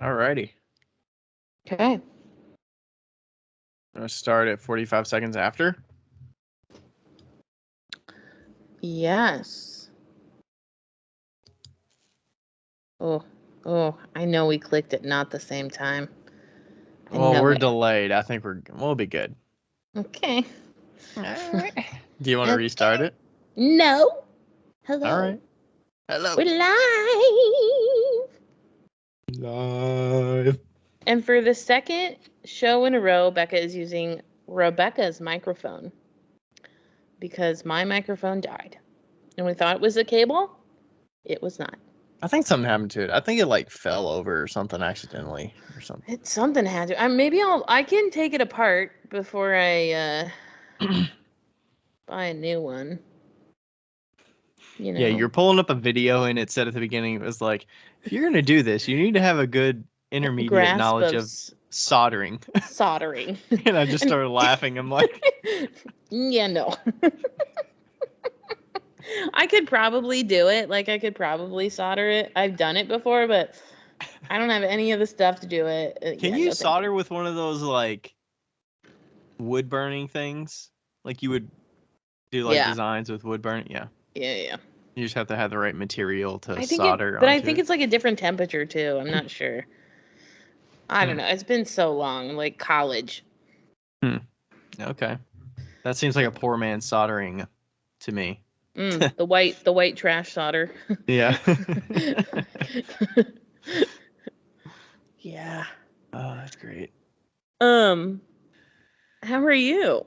Alrighty. Okay. I'll start at 45 seconds after. Yes. Oh, I know we clicked it not the same time. Well, we're delayed. I think we'll be good. Okay. All right. Do you want to Okay. restart it? No. Hello. All right. Hello. We're live. Live. And for the second show in a row, Becca is using Rebecca's microphone because my microphone died. And we thought it was a cable. It was not. I think something happened to it. I think it like fell over or something accidentally or something. It's something had to. Maybe I can take it apart before I buy a new one. You know. Yeah, you're pulling up a video and it said at the beginning, it was like, if you're going to do this, you need to have a good intermediate knowledge of soldering. Soldering. And I just started laughing. I'm like, yeah, no. I could probably do it. Like, I could probably solder it. I've done it before, but I don't have any of the stuff to do it. Can you solder with one of those, like, wood burning things? Like, you would do, like, designs with wood burning? Yeah. Yeah. You just have to have the right material to solder But I think it's, like, a different temperature, too. I'm not sure. I don't know. It's been so long. Like, college. Okay. That seems like a poor man's soldering to me. The white trash solder. Yeah. Yeah. Oh, that's great. How are you?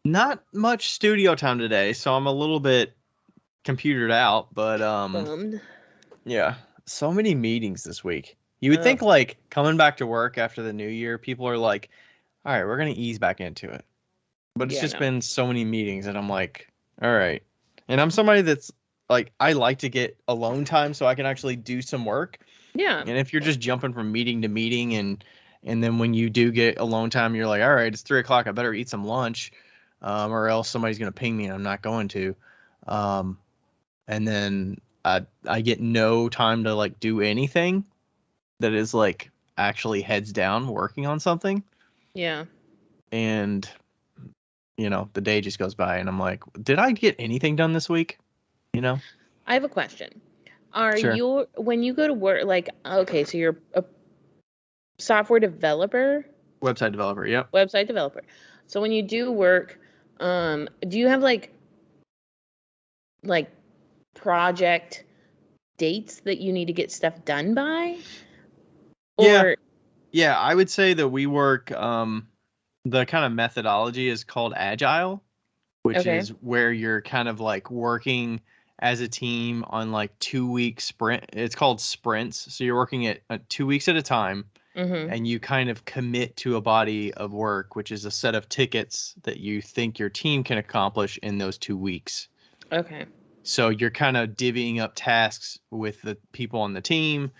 Not much studio time today, so I'm a little bit computered out, but Bummed. Yeah, so many meetings this week. You would think, like, coming back to work after the new year, people are like, all right, we're going to ease back into it. But it's just been so many meetings, and I'm like, all right. And I'm somebody that's like, I like to get alone time so I can actually do some work. Yeah. And if you're just jumping from meeting to meeting, and then when you do get alone time, you're like, all right, it's 3:00, I better eat some lunch, or else somebody's going to ping me and I'm not going to. And then I get no time to, like, do anything that is, like, actually heads down working on something. Yeah. And the day just goes by and I'm like, did I get anything done this week? I have a question. When you go to work, like, okay, so you're a software developer? Website developer, yep. Website developer. So when you do work, do you have like project dates that you need to get stuff done by? Yeah, I would say that we work, the kind of methodology is called Agile, which is where you're kind of like working as a team on like 2-week sprint. It's called sprints. So you're working at 2 weeks at a time, and you kind of commit to a body of work, which is a set of tickets that you think your team can accomplish in those 2 weeks. Okay. So you're kind of divvying up tasks with the people on the team,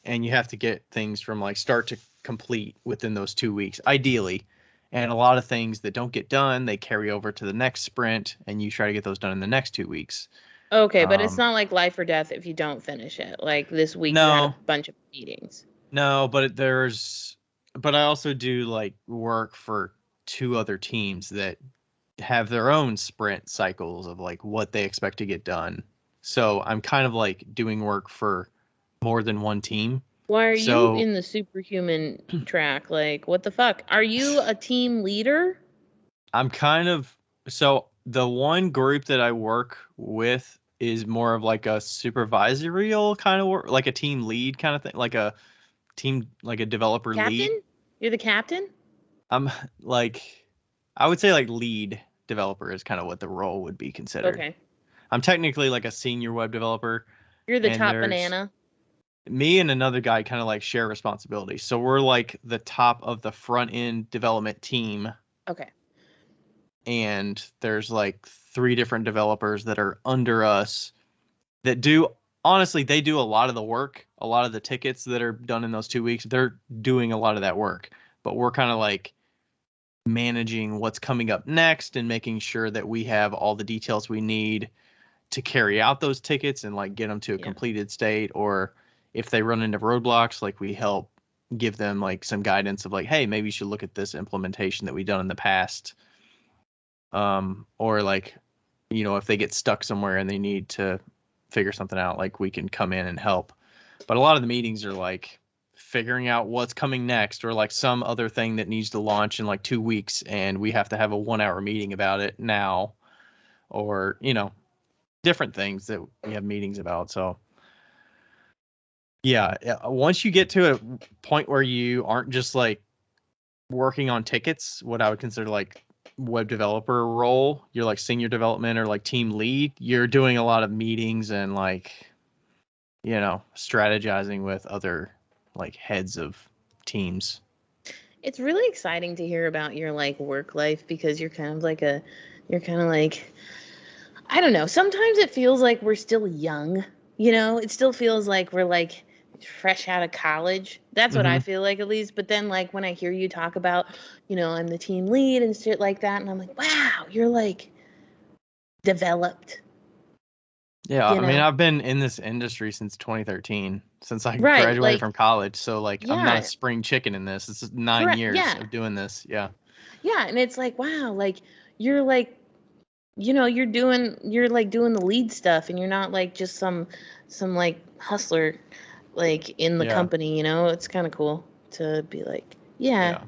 and you have to get things from like start to complete within those 2 weeks, ideally. And a lot of things that don't get done, they carry over to the next sprint, and you try to get those done in the next 2 weeks. Okay, but it's not like life or death if you don't finish it. Like this week, you had a bunch of meetings. No, but I also do like work for 2 other teams that have their own sprint cycles of like what they expect to get done. So I'm kind of like doing work for more than one team. Why are you in the superhuman track? Like, what the fuck? Are you a team leader? I'm kind of, so the one group that I work with is more of like a supervisorial kind of work, like a team lead kind of thing, like a team, like a developer lead. You're the captain? I'm like, I would say like lead developer is kind of what the role would be considered. Okay. I'm technically like a senior web developer. You're the top banana. Me and another guy kind of like share responsibility. So we're like the top of the front end development team. Okay. And there's like 3 different developers that are under us that do, honestly, they do a lot of the work, a lot of the tickets that are done in those 2 weeks. They're doing a lot of that work, but we're kind of like managing what's coming up next and making sure that we have all the details we need to carry out those tickets and like get them to a completed state. Or if they run into roadblocks, like we help give them like some guidance of like, hey, maybe you should look at this implementation that we've done in the past. Or like, if they get stuck somewhere and they need to figure something out, like we can come in and help. But a lot of the meetings are like figuring out what's coming next, or like some other thing that needs to launch in like 2 weeks and we have to have a 1 hour meeting about it now, or, different things that we have meetings about. So yeah, once you get to a point where you aren't just like working on tickets, what I would consider like web developer role, you're like senior development or like team lead, you're doing a lot of meetings and like, strategizing with other like heads of teams. It's really exciting to hear about your like work life, because you're kind of like I don't know, sometimes it feels like we're still young, it still feels like we're like fresh out of college. That's what I feel like, at least. But then like when I hear you talk about, I'm the team lead and shit like that, and I'm like, wow, you're like developed. Yeah, I mean, I've been in this industry since 2013, since I Right, graduated like, from college. So like I'm not a yeah, spring chicken in this. It's 9 correct, years yeah, of doing this. Yeah. yeah, and it's like, wow, like you're like, you're like doing the lead stuff, and you're not like just some like hustler like in the Yeah. company. It's kind of cool to be like, yeah, Yeah.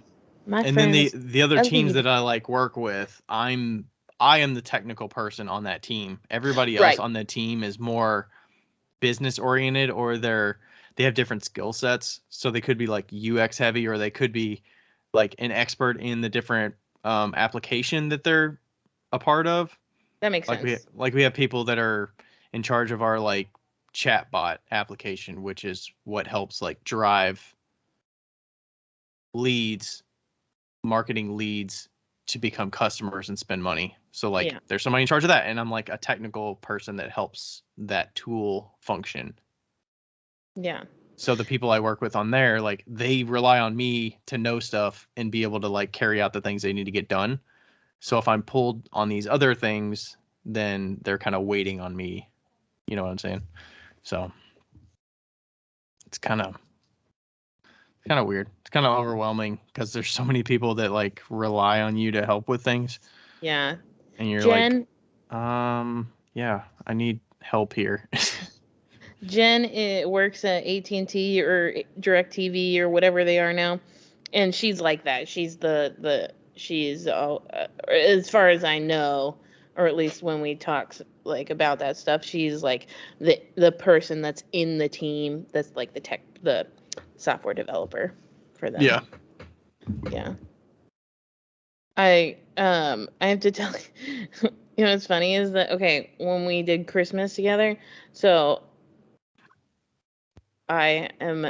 my And then friends, the other I teams lead. that I like work with, I am the technical person on that team. Everybody else Right. on the team is more business oriented, or they have different skill sets. So they could be like UX heavy, or they could be like an expert in the different application that they're a part of. That makes Like sense. we have people that are in charge of our like chatbot application, which is what helps like drive leads, marketing leads to become customers and spend money. So like Yeah. there's somebody in charge of that, and I'm like a technical person that helps that tool function. Yeah. So the people I work with on there, like they rely on me to know stuff and be able to like carry out the things they need to get done. So if I'm pulled on these other things, then they're kind of waiting on me. You know what I'm saying? So it's kind of weird. It's kind of overwhelming because there's so many people that like rely on you to help with things, Yeah. and you're like, Jen, yeah, I need help here. Jen works at AT&T or DirecTV or whatever they are now, and she's like that. She's she's as far as I know, or at least when we talk like about that stuff, she's like the person that's in the team that's like the software developer for them. Yeah. Yeah. I have to tell you, what's funny is that, okay, when we did Christmas together, so I am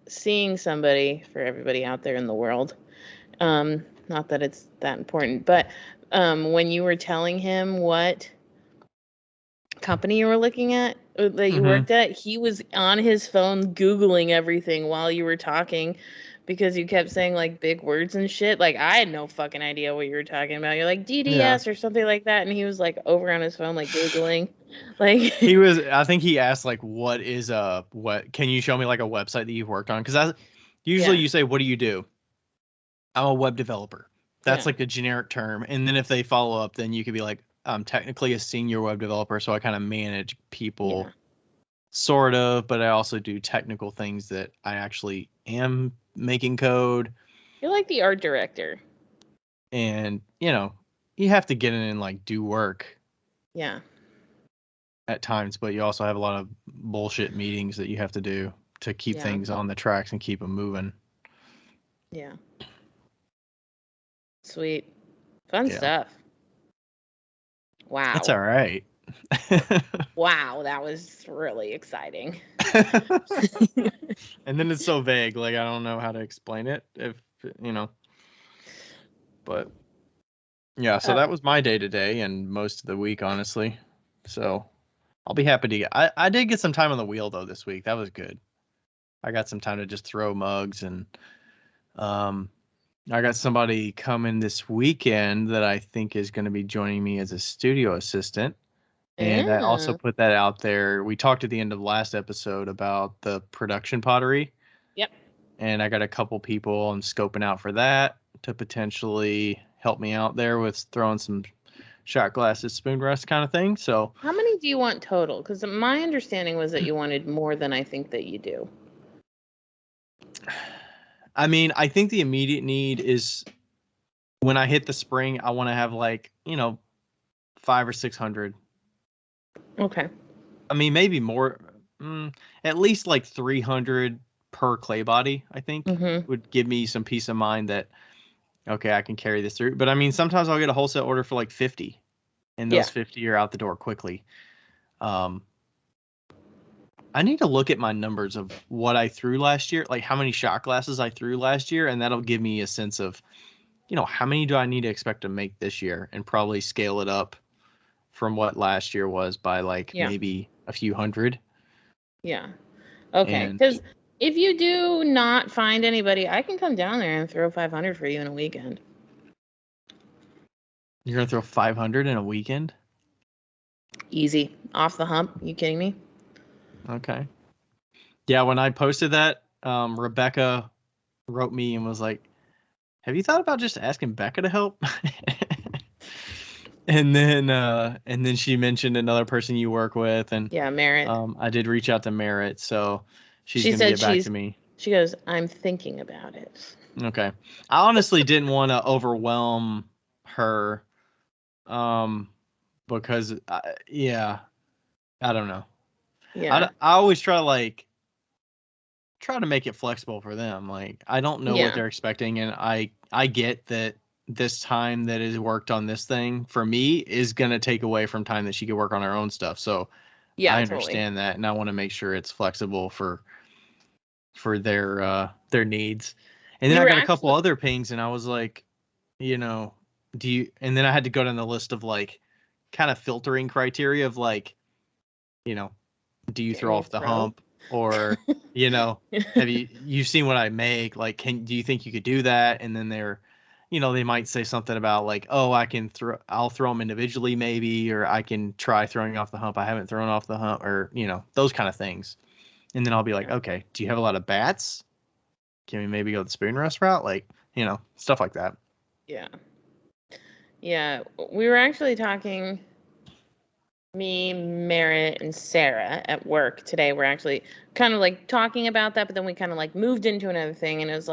seeing somebody, for everybody out there in the world. Not that it's that important, but when you were telling him what company you were looking at, that you Mm-hmm. worked at, he was on his phone Googling everything while you were talking, because you kept saying like big words and shit. Like I had no fucking idea what you were talking about. You're like Yeah. DDS or something like that, and he was like over on his phone like Googling. Like I think he asked like, what can you show me like a website that you've worked on? Because usually yeah, you say, what do you do? I'm a web developer. That's yeah, like a generic term. And then if they follow up, then you could be like, I'm technically a senior web developer, so I kind of manage yeah. people, sort of, but I also do technical things that I actually am making code. You're like the art director. And, you have to get in and like do work Yeah, at times, but you also have a lot of bullshit meetings that you have to do to keep yeah, things on the tracks and keep them moving. yeah. Sweet, fun Yeah. stuff. It's Wow. all right. Wow, that was really exciting. And then it's so vague, like I don't know how to explain it if, you know, but yeah, so Uh, that was my day today and most of the week, honestly. So I'll be happy to I did get some time on the wheel though this week. That was good. I got some time to just throw mugs, and um I got somebody coming this weekend that I think is going to be joining me as a studio assistant. And I also Yeah. put that out there. We talked at the end of last episode about the production pottery. Yep. And I got a couple people I'm scoping out for that to potentially help me out there with throwing some shot glasses, spoon rest kind of thing. So How many do you want total? Because my understanding was that you wanted more than I think that you do. I mean, I think the immediate need is when I hit the spring, I want to have like, 500 or 600. Okay. I mean, maybe more, at least like 300 per clay body, I think Mm-hmm. would give me some peace of mind that, okay, I can carry this through. But I mean, sometimes I'll get a wholesale order for like 50 and those Yeah. 50 are out the door quickly. I need to look at my numbers of what I threw last year, like how many shot glasses I threw last year, and that'll give me a sense of, how many do I need to expect to make this year, and probably scale it up from what last year was by like Yeah. maybe a few hundred. Yeah. Okay. And Because if you do not find anybody, I can come down there and throw 500 for you in a weekend. you're gonna throw 500 in a weekend? Easy. Off the hump. You kidding me? Okay. Yeah, when I posted that, Rebecca wrote me and was like, "Have you thought about just asking Becca to help?" And then she mentioned another person you work with, and Yeah, Merritt. I did reach out to Merritt, so she's She gonna said get back to me. she goes, I'm thinking about it. Okay. I honestly didn't want to overwhelm her, um, because yeah, I don't know. Yeah. I always try to make it flexible for them. Like I don't know what Yeah. they're expecting, and I get that this time that is worked on this thing for me is gonna take away from time that she could work on her own stuff. So Yeah, I totally. understand that, and I want to make sure it's flexible for their needs. And then You I were got a couple actually other pings, and I was like, you know, do you? And then I had to go down the list of like kind of filtering criteria of like, you know, do you can throw you off the throw? hump, or have you seen what I make? Like, do you think you could do that? And then they might say something about like, oh, I'll throw them individually maybe, or I can try throwing off the hump. I haven't thrown off the hump, or those kind of things. And then I'll be like, Yeah. okay, do you have a lot of bats? Can we maybe go the spoon rest route? Like, stuff like that. Yeah. Yeah. We were actually talking, me, Merritt, and Sarah at work today. We're actually kind of like talking about that, but then we kind of like moved into another thing, and it was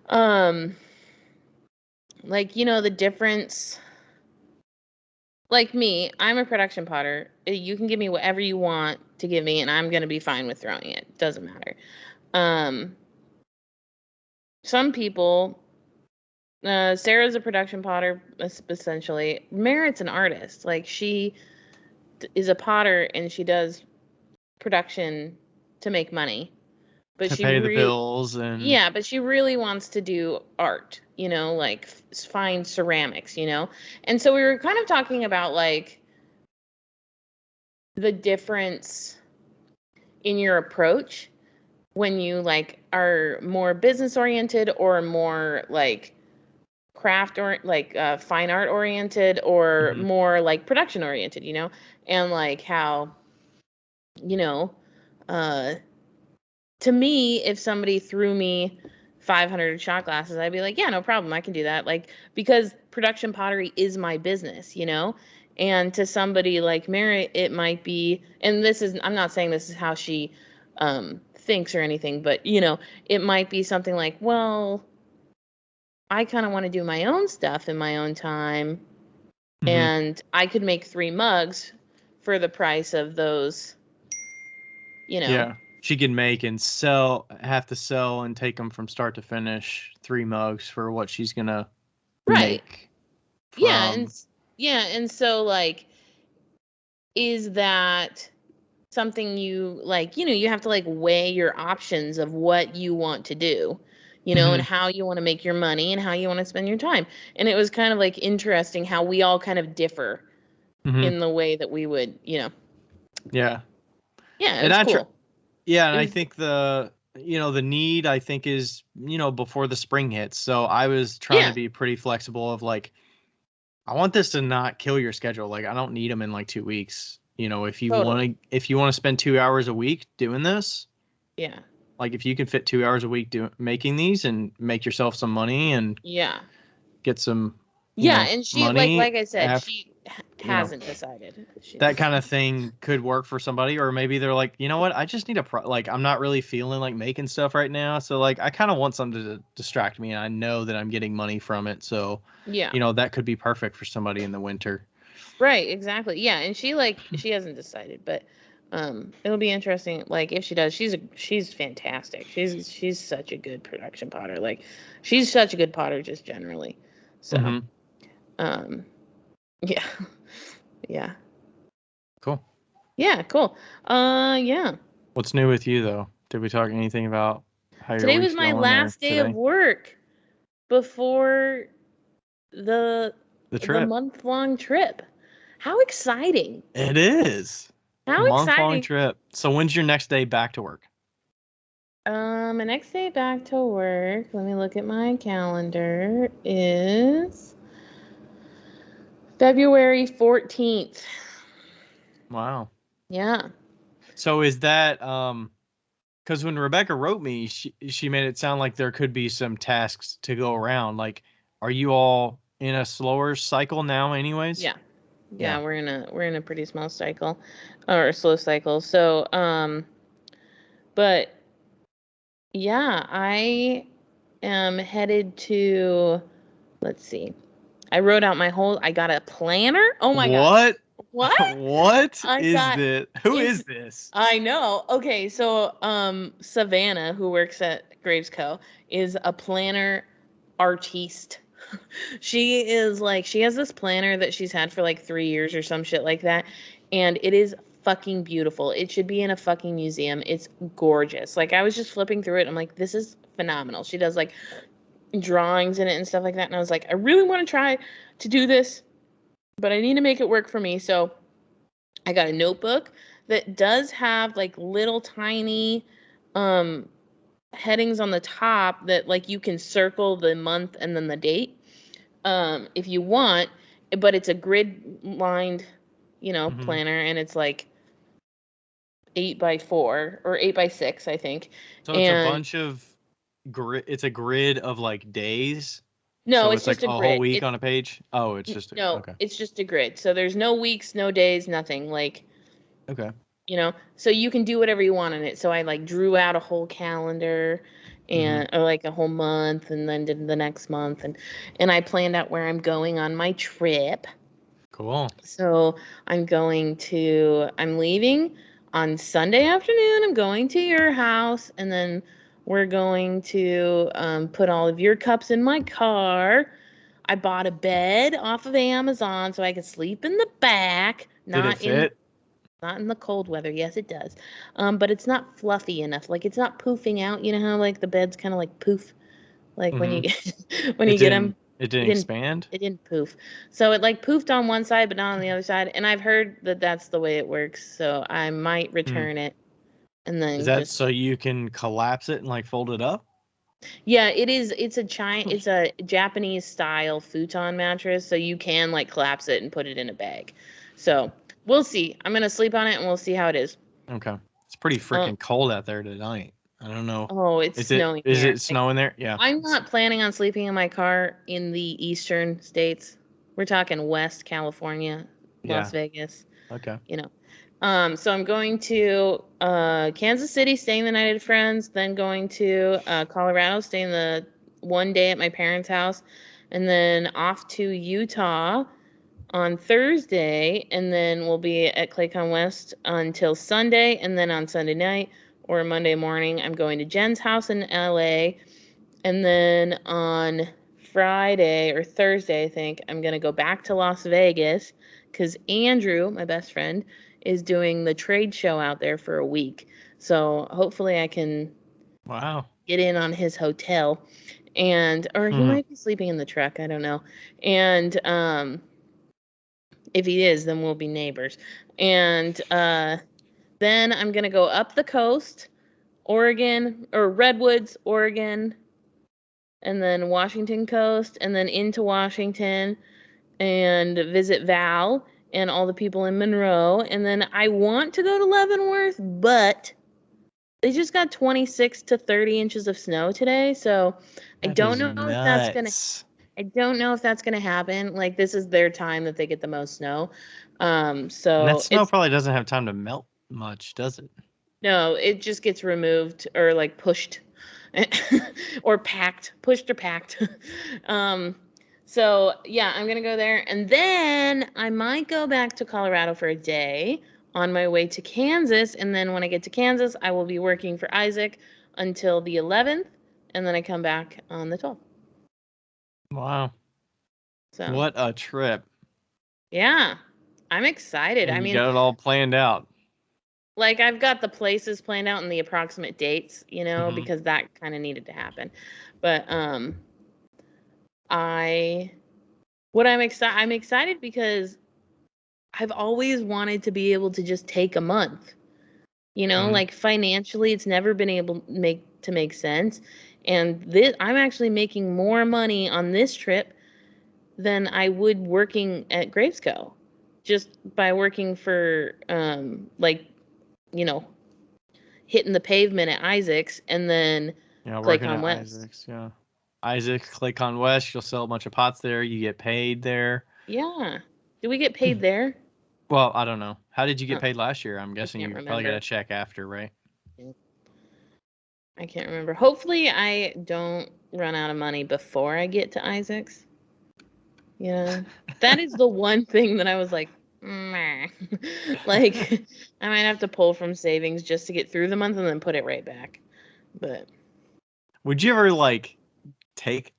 um, like, the difference. Like me, I'm a production potter. You can give me whatever you want to give me, and I'm gonna be fine with throwing it. Doesn't matter. Um, some people, Sarah's a production potter, essentially. Merritt's an artist. Like she is a potter, and she does production to make money. But To pay the she bills and yeah, but she really wants to do art. Like fine ceramics. And so we were kind of talking about like the difference in your approach when you like are more business oriented or more like craft or like fine art oriented or Mhm. more like production oriented, and like how you know uh to me, if somebody threw me 500 shot glasses, I'd be like, yeah, no problem, I can do that, like, because production pottery is my business, and to somebody like Mary, it might be, and I'm not saying this is how she thinks or anything, but it might be something like, well, I kind of want to do my own stuff in my own time, Mhm. and I could make 3 mugs for the price of those, you know. Yeah, she can have to sell and take them from start to finish 3 mugs for what she's gonna Right. make Yeah, and from. yeah, and so like, is that something you like, you have to like weigh your options of what you want to do, and Mhm. how you want to make your money and how you want to spend your time. And it was kind of like interesting how we all kind of differ Mhm. in the way that we would, Yeah, yeah, it and was cool. yeah, and It I was think the need I think is before the spring hits. So I was trying to yeah, be pretty flexible of like I want this to not kill your schedule. Like I don't need them in like 2 weeks. You know, if you Totally. want to spend 2 hours a week doing this, Yeah. like if you can fit 2 hours a week making these and make yourself some money and Yeah. get some, Yeah, and she money like I said, after, she you know, hasn't decided. that She's kind of thing could work for somebody. Or maybe they're like, you know what, I just need like I'm not really feeling like making stuff right now, so like I kind of want something to distract me and I know that I'm getting money from it, so yeah. that could be perfect for somebody in the winter. Right, exactly. Yeah, and she hasn't decided, but it'll be interesting like if she does. She's fantastic. She's such a good production potter. Like she's such a good potter just generally. So, Mm-hmm. um yeah. Yeah. Cool. Yeah, cool. Yeah. What's new with you though? Did we talk anything about how your Today was week's my going there last day of today? work before the The the trip. month-long trip. How exciting. It is. How Month-long exciting. trip. So when's your next day back to work? My next day back to work, let me look at my calendar, is February 14th. Wow. Yeah. So is that because when Rebecca wrote me, she made it sound like there could be some tasks to go around. Like, are you all in a slower cycle now anyways? Yeah. Yeah. Yeah, we're in a pretty small cycle or a slow cycle. So, but yeah, I am headed to, let's see. I got a planner. Oh my gosh. What? What? What I is got this? Who it's is this? I know. Okay, so Savannah, who works at Graves Co., is a planner artiste. She has this planner that she's had for like 3 years or some shit like that, and it is fucking beautiful. It should be in a fucking museum. It's gorgeous. Like I was just flipping through it. I'm like, this is phenomenal. She does like drawings in it and stuff like that, and I was like, I really want to try to do this, but I need to make it work for me. So I got a notebook that does have like little tiny um headings on the top that like you can circle the month and then the date if you want, but it's a grid lined, Hmm. planner, and it's like 8 by 4 or 8 by 6, I think. So it's a And bunch of grid. It's a grid of like days. no, So it's it's like just a a whole grid. week It's on a page. Oh, it's just no, okay. it's just a grid. So there's no weeks, no days, nothing. Like Okay. so you can do whatever you want in it. So I like drew out a whole calendar Hmm. and or like a whole month and then did the next month and I planned out where I'm going on my trip. Cool. So I'm leaving on Sunday afternoon. I'm going to your house and then we're going to put all of your cups in my car. I bought a bed off of Amazon so I could sleep in the back, Did it fit? not in the cold weather. Yes, it does. But it's not fluffy enough. Like it's not poofing out. You know how like the beds kind of like poof, like when Hmm. you when It you get didn't. them. It It didn't didn't. expand. It didn't poof. So it like poofed on one side, but not on the other side. And I've heard that that's the way it works. So I might Hmm. return it and Is then that just so you can collapse it and like fold it up? yeah. It is. It's a Japanese style futon mattress, so you can like collapse it and put it in a bag. So we'll see. I'm gonna sleep on it and we'll see how it is. Okay. It's pretty Um, freaking cold out there tonight. I don't know. Oh, it's Is it snowing is here. it Like, snowing there? Yeah. I'm It's not planning on sleeping in my car in the eastern states. We're talking West California, Las yeah. Vegas, Okay. you know. So I'm going to Kansas City, staying the night at a friend's, then going to Colorado, staying the one day at my parents' house, and then off to Utah on Thursday, and then we'll be at Claycon West until Sunday, and then on Sunday night or Monday morning, I'm going to Jen's house in LA, and then on Friday or Thursday, I think, I'm gonna go back to Las Vegas because Andrew, my best friend, is doing the trade show out there for a week. So hopefully I can Wow. get in on his hotel and or he Hmm. might be sleeping in the truck, I don't know. And if he is, then we'll be neighbors. And then I'm gonna go up the coast, Oregon or Redwoods, Oregon, and then Washington coast, and then into Washington, and visit Val and all the people in Monroe. And then I want to go to Leavenworth, but they just got 26 to 30 inches of snow today. So I don't know if that's going to I don't know if that's going to happen. Like, this is their time that they get the most snow. So and that snow probably doesn't have time to melt much, does it? No, it just gets removed or like pushed or packed, pushed or packed. So yeah, I'm going to go there, and then I might go back to Colorado for a day on my way to Kansas. And then when I get to Kansas, I will be working for Isaac until the 11th. And then I come back on the 12th. Wow. So what a trip. Yeah, I'm excited. And you got it all planned out. Like, I've got the places planned out and the approximate dates, because that kind of needed to happen. But I'm excited because I've always wanted to be able to just take a month. Like, financially, it's never been able to make sense. And I'm actually making more money on this trip than I would working at Gravesco, just by working for hitting the pavement at Isaac's and then click on West. Isaac's, yeah. Isaac, click on West. You'll sell a bunch of pots there. You get paid there. Yeah. Do we get paid there? Well, I don't know. How did you get paid last year? I'm guessing you probably got a check after, right? I can't remember. Hopefully I don't run out of money before I get to Isaac's. That is the one thing that I was like, meh. Like, I might have to pull from savings just to get through the month and then put it right back. But would you ever take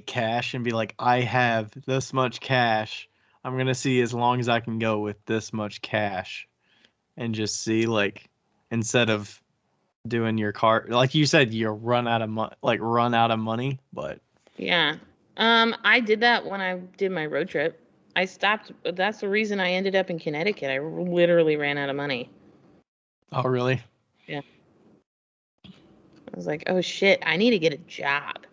cash and be like, I have this much cash. I'm gonna see as long as I can go with this much cash, and just see instead of doing your cart, like you said, you run out of money, but yeah. I did that when I did my road trip. I stopped. That's the reason I ended up in Connecticut. I literally ran out of money. Oh, really? Yeah. I was like, oh shit, I need to get a job.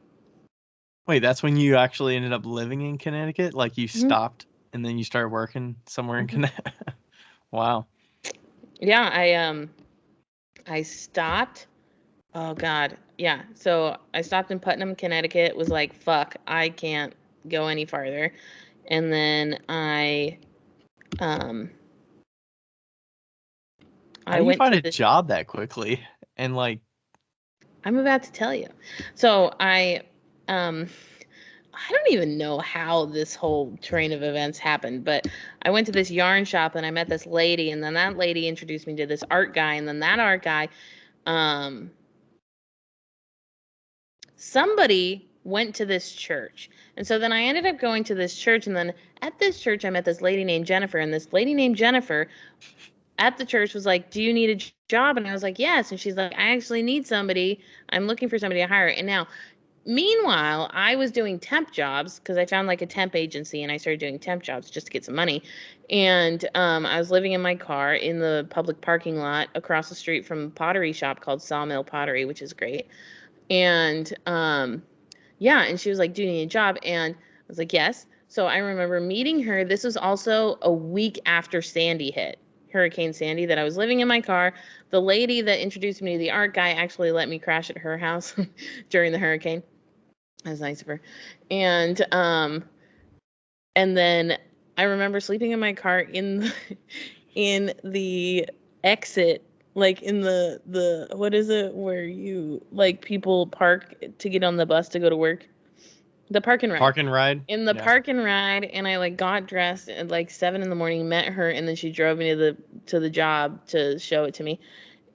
Wait, that's when you actually ended up living in Connecticut? Like, you stopped and then you started working somewhere in Connecticut? Wow. Yeah, I stopped. Oh God. Yeah. So I stopped in Putnam, Connecticut, was like, fuck, I can't go any farther. And then I How do you find a job that quickly? And I'm about to tell you. So I don't even know how this whole train of events happened, but I went to this yarn shop and I met this lady, and then that lady introduced me to this art guy, and then that art guy, somebody went to this church. And so then I ended up going to this church, and then at this church I met this lady named Jennifer, and this lady named Jennifer at the church was like, do you need a job? And I was like, yes. And she's like, I actually need somebody. I'm looking for somebody to hire. And now, meanwhile, I was doing temp jobs because I found a temp agency, and I started doing temp jobs just to get some money. And I was living in my car in the public parking lot across the street from a pottery shop called Sawmill Pottery, which is great. And yeah, and she was like, do you need a job? And I was like, yes. So I remember meeting her. This was also a week after Sandy hit, Hurricane Sandy, that I was living in my car. The lady that introduced me to the art guy actually let me crash at her house during the hurricane. That was nice of her. And then I remember sleeping in my car in the exit, in the what is it where you people park to get on the bus to go to work, the park and ride. In the park and ride, and I got dressed at 7 a.m, met her, and then she drove me to the job to show it to me,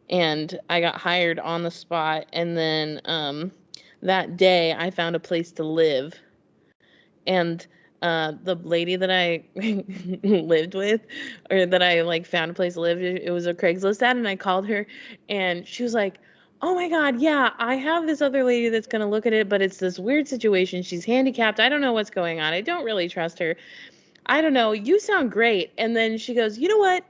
and I got hired on the spot. And then that day I found a place to live, and the lady that I lived with, or that I found a place to live, it was a Craigslist ad, and I called her, and she was like, oh my God, yeah, I have this other lady that's going to look at it, but it's this weird situation. She's handicapped. I don't know what's going on. I don't really trust her. I don't know. You sound great. And then she goes, you know what?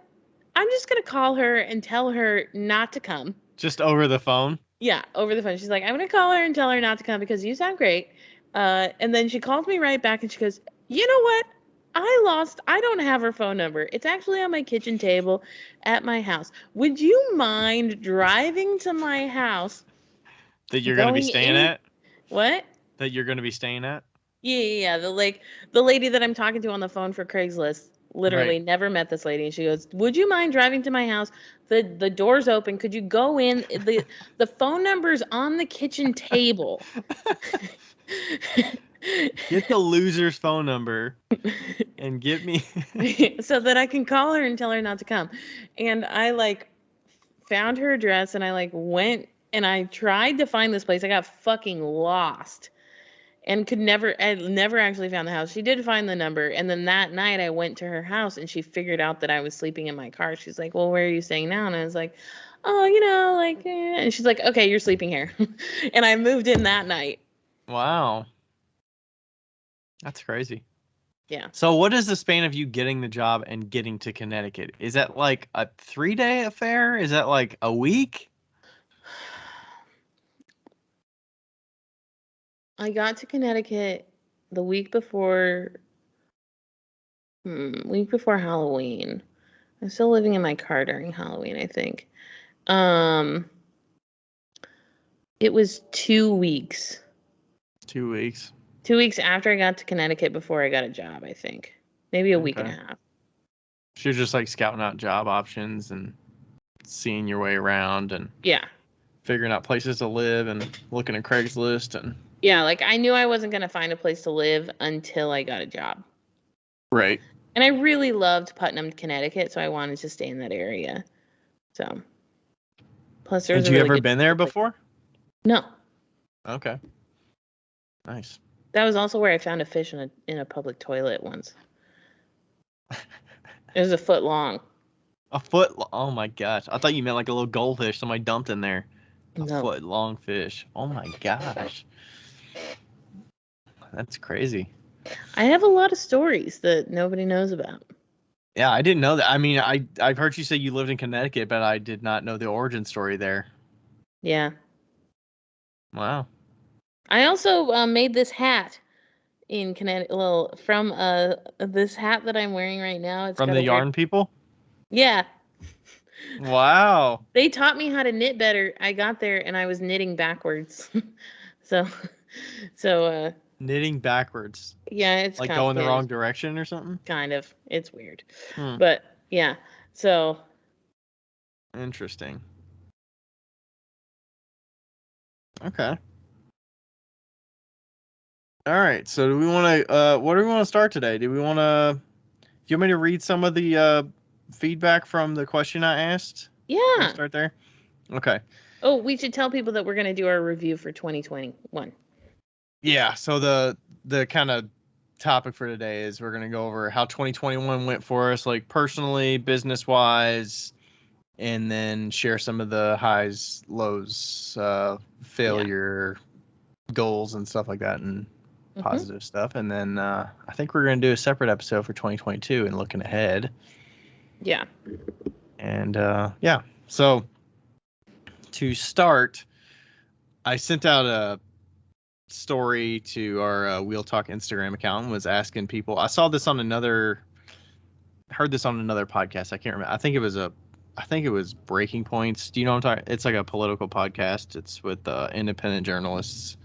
I'm just going to call her and tell her not to come. Just over the phone? Yeah, over the phone. She's like, I'm going to call her and tell her not to come because you sound great. And then she calls me right back, and she goes, You know what? I don't have her phone number. It's actually on my kitchen table at my house. Would you mind driving to my house, That you're going to be going staying in? at? What? That you're going to be staying at? Yeah. The lady that I'm talking to on the phone for Craigslist. Right. Literally never met this lady, and she goes, "Would you mind driving to my house? The door's open. Could you go in? The phone number's on the kitchen table." Get the loser's phone number and get me. So that I can call her and tell her not to come. And I like found her address and I like went and I tried to find this place. I got fucking lost and I never actually found the house. She did find the number. And then that night I went to her house and she figured out that I was sleeping in my car. She's like, "Well, where are you staying now?" And I was like, "Oh, and she's like, "Okay, you're sleeping here." And I moved in that night. Wow. That's crazy. Yeah. So what is the span of you getting the job and getting to Connecticut? Is that like a 3-day affair? Is that like a week? I got to Connecticut the week before Halloween. I'm still living in my car during Halloween, I think. Um, it was 2 weeks. 2 weeks. 2 weeks after I got to Connecticut before I got a job, I think. Maybe a week and a Okay. half. So you're just like scouting out job options and seeing your way around and Yeah. figuring out places to live and looking at Craigslist and Yeah, like I knew I wasn't going to find a place to live until I got a job. right. And I really loved Putnam, Connecticut, so I wanted to stay in that area. So, plus there's Had a you really ever good been there place. before? No. Okay. Nice. That was also where I found a fish in a public toilet once. It was a foot long. A foot. Oh my gosh. I thought you meant like a little goldfish somebody dumped in there. A No. foot long fish. Oh my gosh. That's crazy. I have a lot of stories that nobody knows about. Yeah, I didn't know that. I mean, I've heard you say you lived in Connecticut, but I did not know the origin story there. Yeah. Wow. I also made this hat in Connecticut. Well, from this hat that I'm wearing right now. It's From got the a weird. yarn people? Yeah. Wow. They taught me how to knit better. I got there and I was knitting backwards. so, so Knitting backwards. yeah, it's Like going the wrong complicated. direction or something? Kind of. It's weird. Hmm. But yeah. So Interesting. Okay. All right. So do we want to what do we want to start today? Do you want me to read some of the feedback from the question I asked? Want to yeah. start there? Okay. Oh, we should tell people that we're going to do our review for 2021. Yeah, so the kind of topic for today is we're going to go over how 2021 went for us, like personally, business-wise, and then share some of the highs, lows, failure, goals, and stuff like that, and Mm-hmm. positive stuff. And then I think we're going to do a separate episode for 2022 and looking ahead. Yeah. And yeah, so to start, I sent out a story to our Wheel Talk Instagram account and was asking people. I saw this on heard this on another podcast. I can't remember. I think it was Breaking Points. Do you know what I'm talking? It's like a political podcast. It's with independent journalists,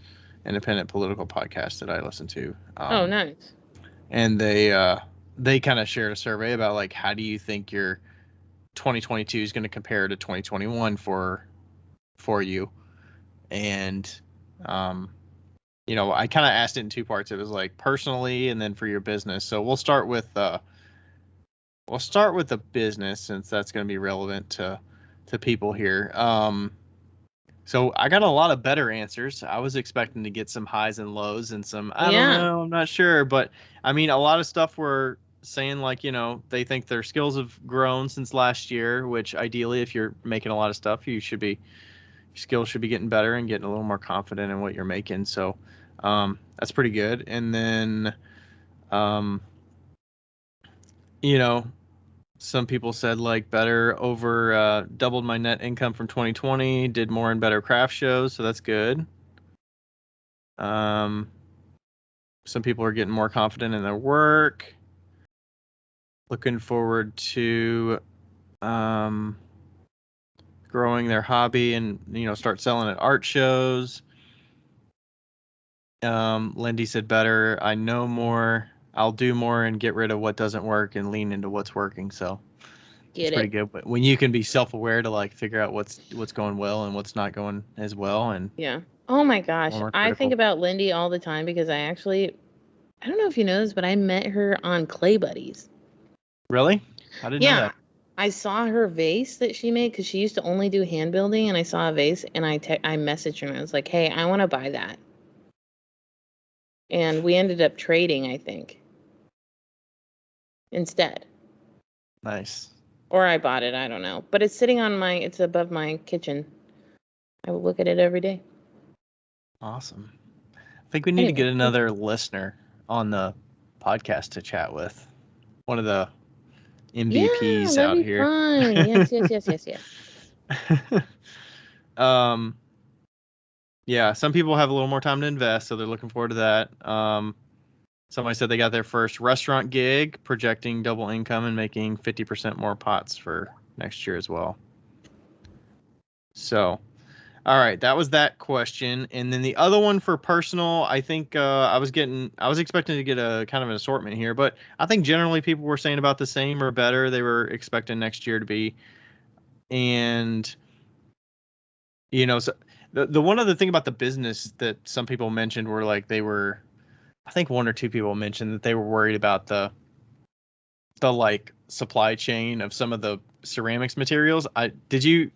independent political podcast that I listen to. Oh, nice. And they kind of shared a survey about like how do you think your 2022 is going to compare to 2021 for you, and I kind of asked it in two parts. It was like personally and then for your business. So we'll start with the business since that's going to be relevant to people here. So I got a lot of better answers. I was expecting to get some highs and lows and some I don't Yeah. know, I'm not sure, but I mean a lot of stuff were saying like, they think their skills have grown since last year, which ideally if you're making a lot of stuff, your skills should be getting better and getting a little more confident in what you're making. So that's pretty good. And then, um, you know, some people said like better over doubled my net income from 2020, did more and better craft shows. So that's good. Um, some people are getting more confident in their work. Looking forward to growing their hobby and, start selling at art shows. Lindy said better. I know more. I'll do more and get rid of what doesn't work and lean into what's working. So it's Get pretty it? good. But when you can be self-aware to like figure out what's going well and what's not going as well, and Yeah. Oh my gosh. more I think critical. about Lindy all the time because I don't know if you know this, but I met her on Clay Buddies. Really? I didn't know Yeah. that. I saw her vase that she made because she used to only do hand building, and I saw a vase and I messaged her and I was like, hey, I want to buy that. And we ended up trading, I think, instead. Nice. Or I bought it, I don't know. But it's sitting it's above my kitchen. I will look at it every day. Awesome. I think we need to Anyway, get another listener on the podcast to chat with. One of the yeah, MVPs that'd out be here. fun. Yes, yes, yes, yes, yes. um, yeah, some people have a little more time to invest, so they're looking forward to that. Somebody said they got their first restaurant gig, projecting double income and making 50% more pots for next year as well. So, all right, that was that question. And then the other one for personal, I think I was expecting to get a kind of an assortment here, but I think generally people were saying about the same or better. They were expecting next year to be. And, so the one other thing about the business that some people mentioned were like I think one or two people mentioned that they were worried about the like supply chain of some of the ceramics materials.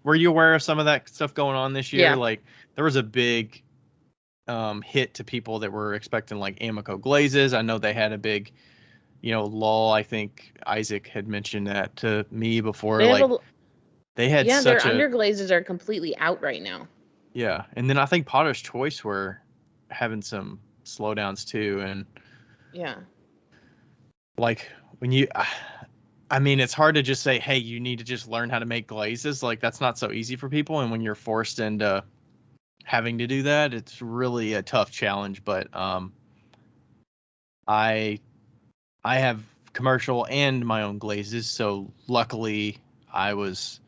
Were you aware of some of that stuff going on this year? Yeah. Like there was a big hit to people that were expecting like Amico glazes. I know they had a big, lull. I think Isaac had mentioned that to me before. They have Like they had their such a underglazes are completely out right now. yeah, and then I think Potter's Choice were having some slowdowns too, and Yeah. like when you. I mean, it's hard to just say, "Hey, you need to just learn how to make glazes." Like that's not so easy for people, and when you're forced into having to do that, it's really a tough challenge. But I I have commercial and my own glazes, so luckily I was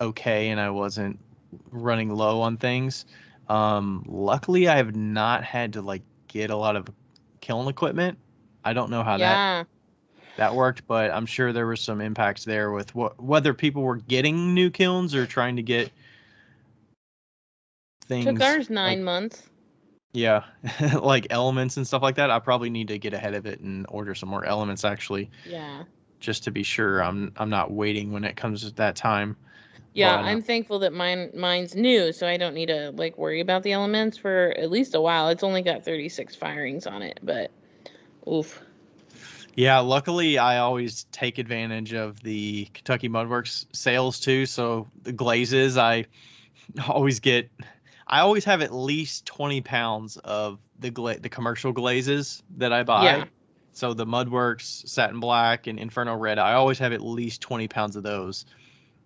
okay and I wasn't running low on things. Luckily I have not had to like get a lot of kiln equipment. I don't know how Yeah. that worked, but I'm sure there was some impacts there with whether people were getting new kilns or trying to get Took things ours like 9 months. yeah, like elements and stuff like that. I probably need to get ahead of it and order some more elements actually, Yeah. just to be sure I'm not waiting when it comes to that time. Yeah, But I'm thankful that mine's new, so I don't need to like worry about the elements for at least a while. It's only got 36 firings on it, but oof. yeah, luckily I always take advantage of the Kentucky Mudworks sales too. So the glazes, always get, I always have at least 20 pounds of the commercial glazes that I Yeah. buy. So the Mudworks Satin Black and Inferno Red, I always have at least 20 pounds of those.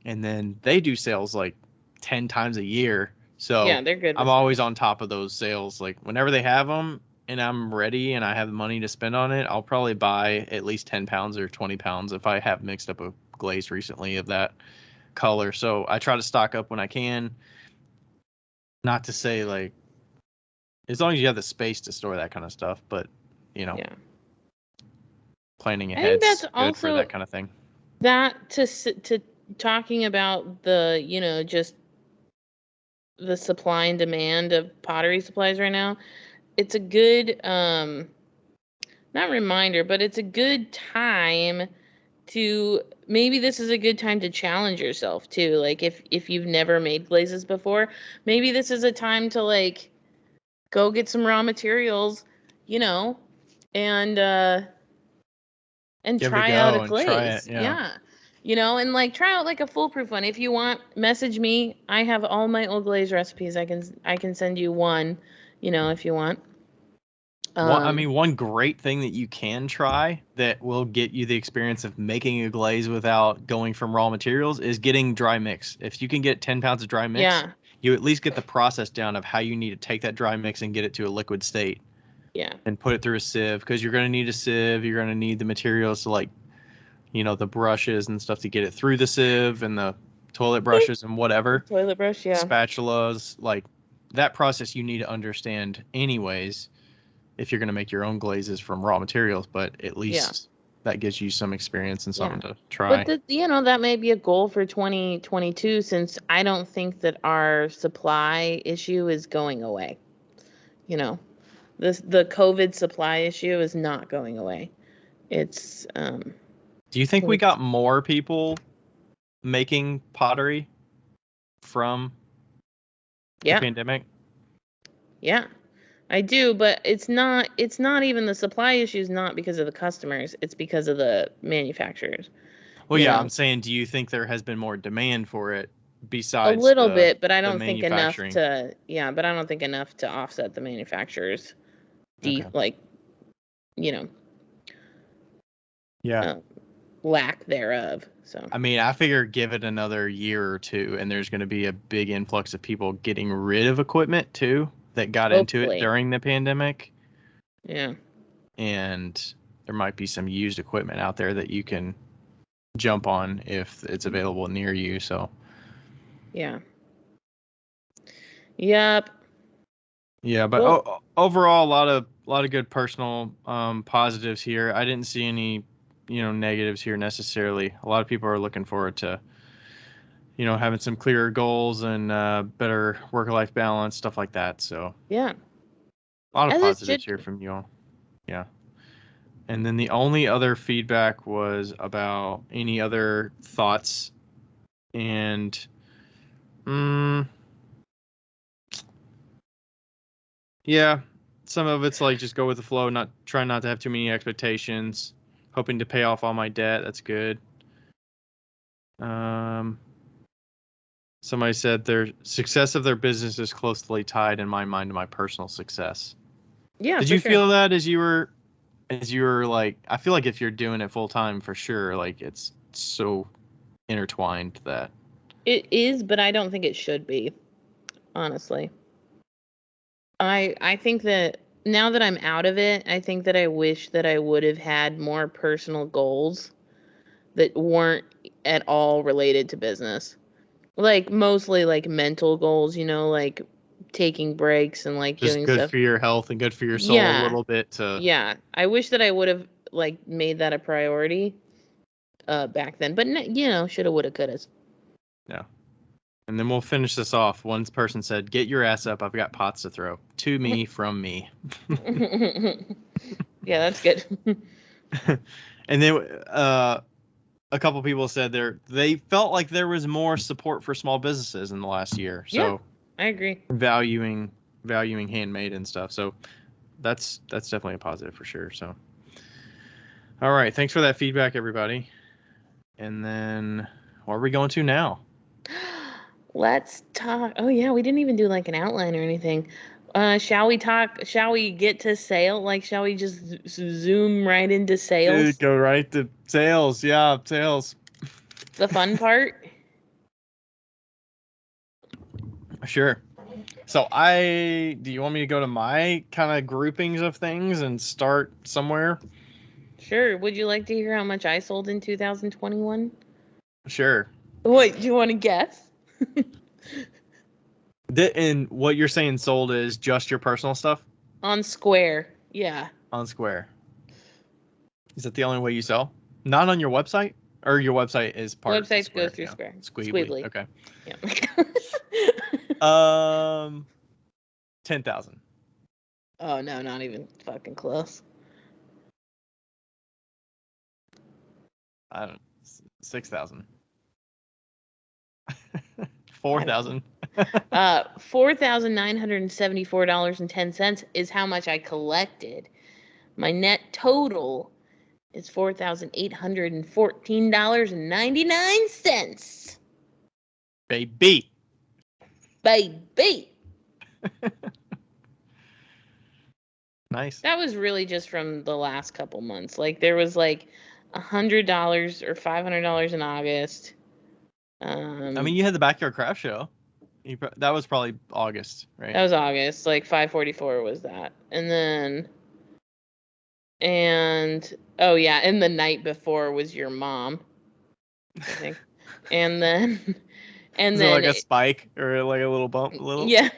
And then they do sales like 10 times a year. So Yeah, they're good I'm with always sales. on top of those sales. Like whenever they have them and I'm ready and I have the money to spend on it, I'll probably buy at least 10 pounds or 20 pounds if I have mixed up a glaze recently of that color. So I try to stock up when I can. Not to say like, as long as you have the space to store that kind of stuff, but Yeah. planning I think that's ahead's good for also that kind of thing. that to talking about the, just the supply and demand of pottery supplies right now. It's a good not reminder, but it's a good time to maybe this is a good time to challenge yourself too. Like if you've never made glazes before, maybe this is a time to like go get some raw materials, you know, and Give it a try out a go and try it. glaze. Yeah. Yeah. And like try out like a foolproof one. If you want, message me. I have all my old glaze recipes. I can send you one, if you want. One great thing that you can try that will get you the experience of making a glaze without going from raw materials is getting dry mix. If you can get 10 pounds of dry mix, Yeah. you at least get the process down of how you need to take that dry mix and get it to a liquid state. Yeah. and put it through a sieve, because you're going to need a sieve. You're going to need the materials to, like, the brushes and stuff to get it through the sieve, and the toilet brushes and whatever. Toilet brush, yeah. Spatulas, like that process you need to understand anyways if you're going to make your own glazes from raw materials, but at least that gives you some experience and something to try. But that may be a goal for 2022, since I don't think that our supply issue is going away. The COVID supply issue is not going away. It's Do you think we got more people making pottery from the pandemic? Yeah, I do, but it's not even the supply issue is not because of the customers, it's because of the manufacturers. Well, yeah, I'm saying, do you think there has been more demand for it besides a little bit, but I don't think enough manufacturing? but I don't think enough to offset the manufacturers lack thereof. So I mean, I figure give it another year or two, and there's going to be a big influx of people getting rid of equipment too that got into it during the pandemic. Yeah. And there might be some used equipment out there that you can jump on if it's available near you. So. Yeah. Yep. Yeah, but overall, a lot of good personal positives here. I didn't see any, negatives here necessarily. A lot of people are looking forward to, having some clearer goals and better work-life balance, stuff like that. So yeah, a lot of positives here from you all. Yeah. And then the only other feedback was about any other thoughts, and yeah, some of it's like just go with the flow, try not to have too many expectations, hoping to pay off all my debt. That's good. Somebody said their success of their business is closely tied in my mind to my personal success. Yeah. Did you feel that as you were like, I feel like if you're doing it full time, for sure, like it's so intertwined that it is, but I don't think it should be, honestly. I think that now that I'm out of it, I think that I wish that I would have had more personal goals that weren't at all related to business. Like mostly like mental goals, like taking breaks and like just doing good stuff for your health and good for your soul a little bit to. Yeah. I wish that I would have like made that a priority back then. But shoulda, woulda, coulda. Yeah. And then we'll finish this off. One person said, "Get your ass up. I've got pots to throw." To me, from me. Yeah, that's good. And then a couple people said they felt like there was more support for small businesses in the last year. So yeah, I agree. Valuing handmade and stuff. So that's definitely a positive for sure. So all right, thanks for that feedback, everybody. And then what are we going to now? Let's talk. Oh yeah, we didn't even do like an outline or anything. Shall we get to sale? Like, shall we just zoom right into sales? Dude, go right to sales. Yeah, sales. The fun part. Sure. So do you want me to go to my kind of groupings of things and start somewhere? Sure. Would you like to hear how much I sold in 2021? Sure. What, do you want to guess? And what you're saying sold is just your personal stuff? On Square. Yeah. On Square. Is that the only way you sell? Not on your website? Or your website is part of Square? Websites go through Square. Squeebly. Okay. Yeah. 10,000. Oh no, not even fucking close. I don't know. 6,000. 4,000. $4,974.10 is how much I collected. My net total is $4,814.99. Baby. Nice. That was really just from the last couple months. Like there was like $100 or $500 in August. I mean, you had the Backyard Craft Show. That was probably August, right? That was August. Like 544 was that. And then And oh yeah, and the night before was your mom, I think. And then Is it like a spike or like a little bump? A little? Yeah.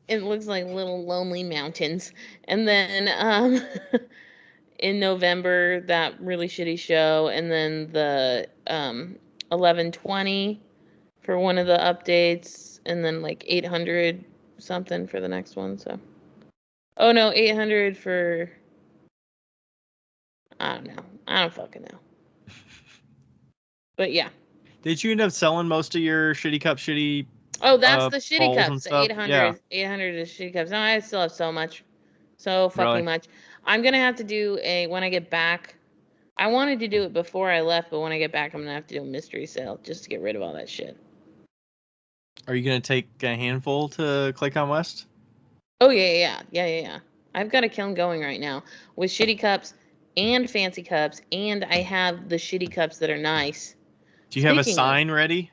It looks like little lonely mountains. And then in November, that really shitty show, and then the 1120 for one of the updates, and then like 800 something for the next one. So, oh no, 800 for, I don't know. I don't fucking know. But yeah. Did you end up selling most of your shitty cup, shitty? Oh, that's the shitty bowls and cups. The stuff? 800, Yeah. 800 is shitty cups. No, I still have so much. So fucking Really? much. I'm going to have to do when I get back. I wanted to do it before I left, but when I get back, I'm going to have to do a mystery sale just to get rid of all that shit. Are you going to take a handful to Claycon West? Oh, yeah. I've got a kiln going right now with shitty cups and fancy cups, and I have the shitty cups that are nice. Do you have a sign ready?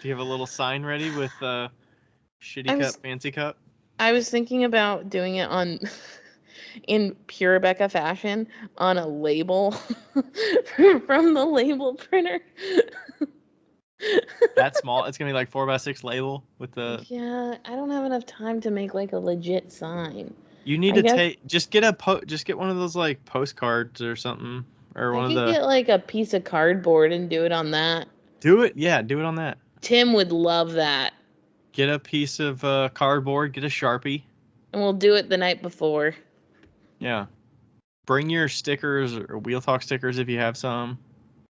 Do you have a little sign ready with shitty cup, fancy cup? I was thinking about doing it on, in pure Becca fashion, on a label from the label printer. That small? It's gonna be like 4x6 label with the. Yeah, I don't have enough time to make like a legit sign. You need to just get one of those like postcards or something, or one of the. Get like a piece of cardboard and do it on that. Do it, yeah. Do it on that. Tim would love that. Get a piece of cardboard. Get a Sharpie. And we'll do it the night before. Yeah. Bring your stickers or Wheel Talk stickers if you have some.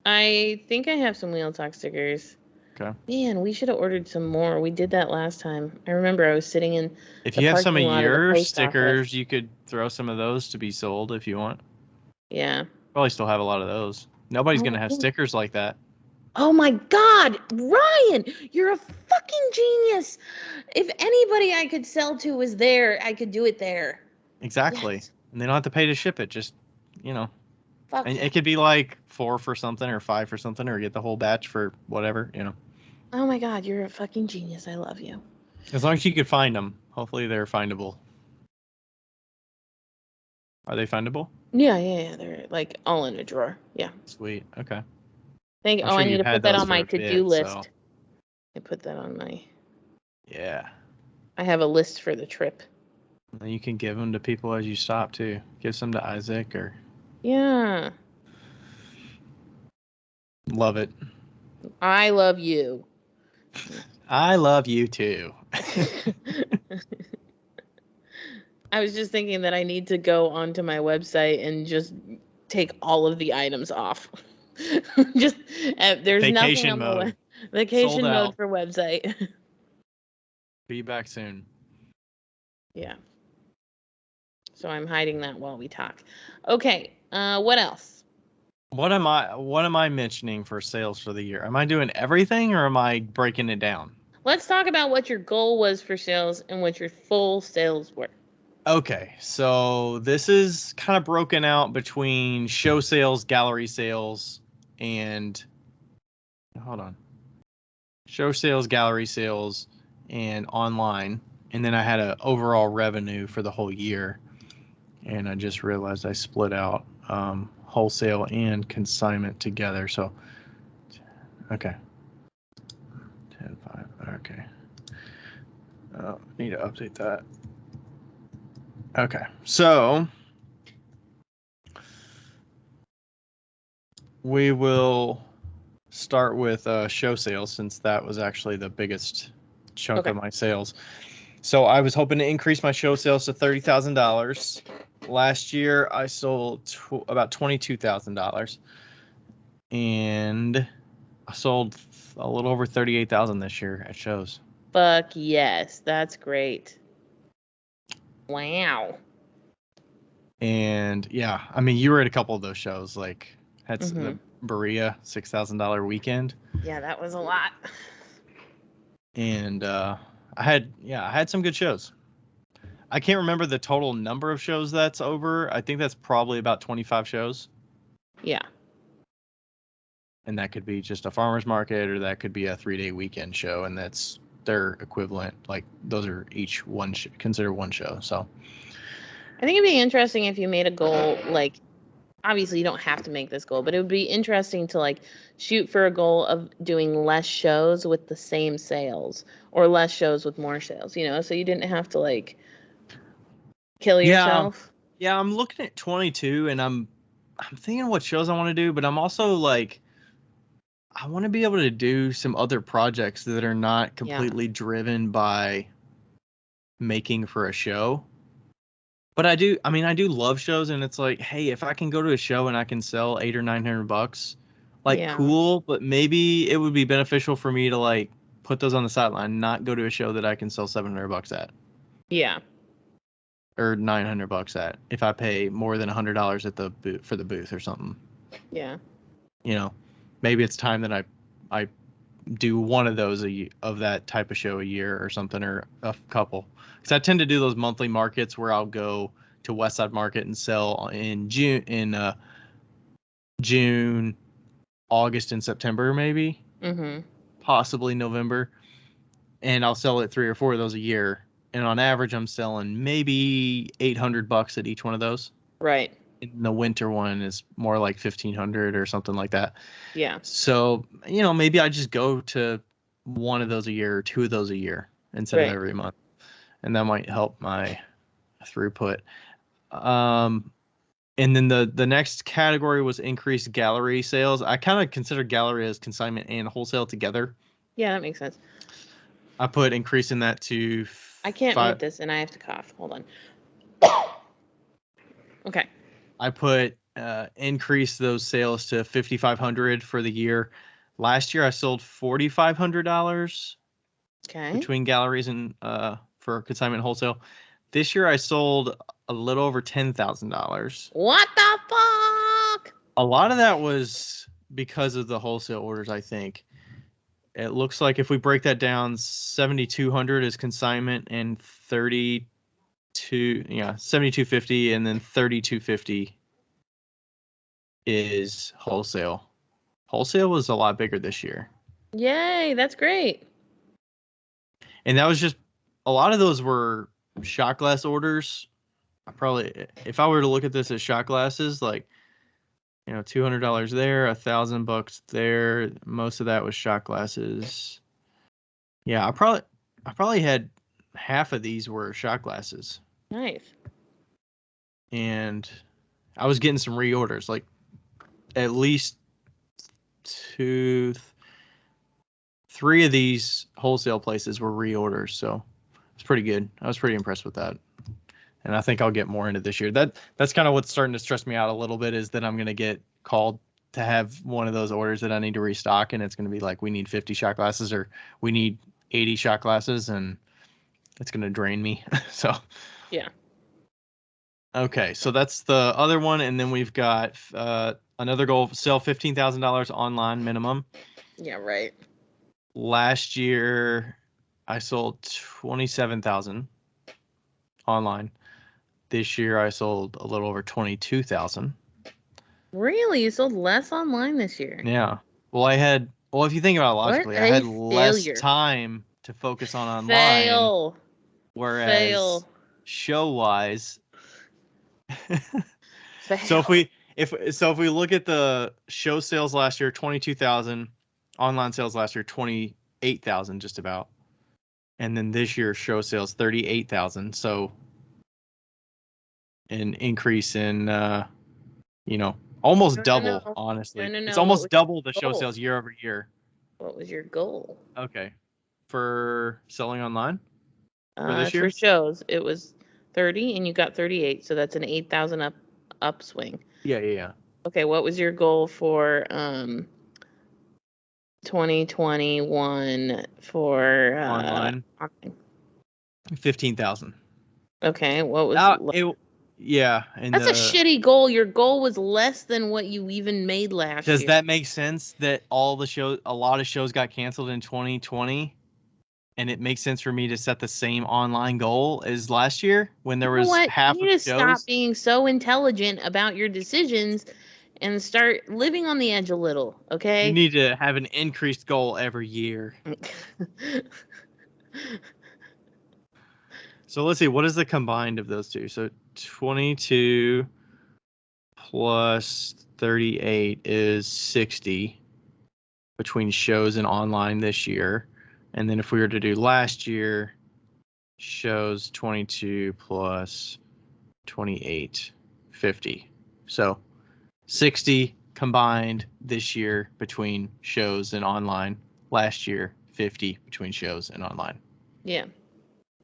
I think I have some Wheel Talk stickers. Okay. Man, we should have ordered some more. We did that last time. I remember I was sitting in. If you have some of your stickers, you could throw some of those to be sold if you want. Yeah. Probably still have a lot of those. Nobody's gonna have stickers like that. Oh my God, Ryan, you're a fucking genius. If anybody I could sell to was there, I could do it there. Exactly. Yes. And they don't have to pay to ship it. Just, Fuck and it could be like 4 for something or 5 for something, or get the whole batch for whatever, Oh my God, you're a fucking genius. I love you. As long as you could find them. Hopefully they're findable. Are they findable? Yeah. They're like all in a drawer. Yeah. Sweet. Okay. Thank you. I need to put that on my to-do list. So. I put that on my. Yeah. I have a list for the trip. And you can give them to people as you stop too. Give some to Isaac or. Yeah. Love it. I love you. I love you too. I was just thinking that I need to go onto my website and just take all of the items off. Just there's vacation nothing on mode. Vacation mode for website. Be back soon. Yeah. So I'm hiding that while we talk. Okay. What else? What am I mentioning for sales for the year? Am I doing everything or am I breaking it down? Let's talk about what your goal was for sales and what your full sales were. Okay, so this is kind of broken out between show sales, gallery sales, and show sales, gallery sales, and online. And then I had an overall revenue for the whole year. And I just realized I split out wholesale and consignment together. So, okay. 10.5. Okay. Need to update that. Okay. So, we will start with show sales since that was actually the biggest chunk of my sales. So I was hoping to increase my show sales to $30,000. Last year I sold about $22,000, and I sold a little over $38,000 this year at shows. Fuck yes, that's great. Wow. And yeah, I mean, you were at a couple of those shows, like the Berea $6,000 weekend. Yeah, that was a lot. And I had some good shows. I can't remember the total number of shows that's over. I think that's probably about 25 shows. Yeah. And that could be just a farmer's market, or that could be a 3-day weekend show, and that's their equivalent. Like those are each considered one show. So I think it'd be interesting if you made a goal, like, obviously you don't have to make this goal, but it would be interesting to like shoot for a goal of doing less shows with the same sales or less shows with more sales, you know, so you didn't have to like kill yourself. Yeah, I'm looking at 22 and I'm thinking what shows I want to do, but I'm also like I want to be able to do some other projects that are not completely driven by making for a show. But I do love shows, and it's like, hey, if I can go to a show and I can sell $800 or $900, like cool, but maybe it would be beneficial for me to like put those on the sideline, not go to a show that I can sell $700 at. Yeah. Or $900 at if I pay more than $100 at the booth for the booth or something. Yeah. You know, maybe it's time that I do one of those of that type of show a year or something, or a couple. Because I tend to do those monthly markets where I'll go to Westside Market and sell in June, August, and September, maybe, possibly November, and I'll sell it 3 or 4 of those a year. And on average, I'm selling maybe $800 at each one of those. Right. And the winter one is more like 1,500 or something like that. Yeah. So, you know, maybe I just go to one of those a year or 2 of those a year instead of every month. And that might help my throughput. And then the next category was increased gallery sales. I kind of consider gallery as consignment and wholesale together. Yeah, that makes sense. I put increasing that to I can't mute this and I have to cough. Hold on. Okay. I put increase those sales to $5,500 for the year. Last year I sold $4,500 between galleries and for consignment and wholesale. This year I sold a little over $10,000. What the fuck? A lot of that was because of the wholesale orders, I think. It looks like if we break that down, 7,200 is consignment and 7,250 and then 3,250 is wholesale. Wholesale was a lot bigger this year. Yay, that's great. And that was just a lot of those were shot glass orders. If I were to look at this as shot glasses, like, you know, $200 there, $1,000 there. Most of that was shot glasses. Yeah, I probably had half of these were shot glasses. Nice. And I was getting some reorders, like at least 3 of these wholesale places were reorders, so it's pretty good. I was pretty impressed with that. And I think I'll get more into this year. That's kind of what's starting to stress me out a little bit, is that I'm going to get called to have one of those orders that I need to restock, and it's going to be like, we need 50 shot glasses or we need 80 shot glasses, and it's going to drain me. So yeah. Okay, so that's the other one, and then we've got another goal: sell $15,000 online minimum. Yeah, right. Last year, I sold 27,000 online. This year, I sold a little over 22,000. Really, you sold less online this year? Yeah. Well, if you think about it logically, I had less time to focus on online. Whereas show-wise. So if we look at the show sales last year, 22,000, online sales last year 28,000 just about, and then this year show sales 38,000. So an increase in almost double. Honestly, it's almost double the show sales year over year. What was your goal? Okay, for selling online for this year? For shows it was 30 and you got 38, so that's an 8,000 upswing. Yeah. Okay, what was your goal for 2021 for online? 15,000. Okay, what was yeah, and that's a shitty goal. Your goal was less than what you even made last year. Does that make sense that a lot of shows got canceled in 2020? And it makes sense for me to set the same online goal as last year when there was half of shows. You need to stop being so intelligent about your decisions and start living on the edge a little, okay? You need to have an increased goal every year. So let's see, what is the combined of those two? So 22 plus 38 is 60 between shows and online this year. And then if we were to do last year, shows 22 plus 28, 50. So 60 combined this year between shows and online. Last year, 50 between shows and online. Yeah.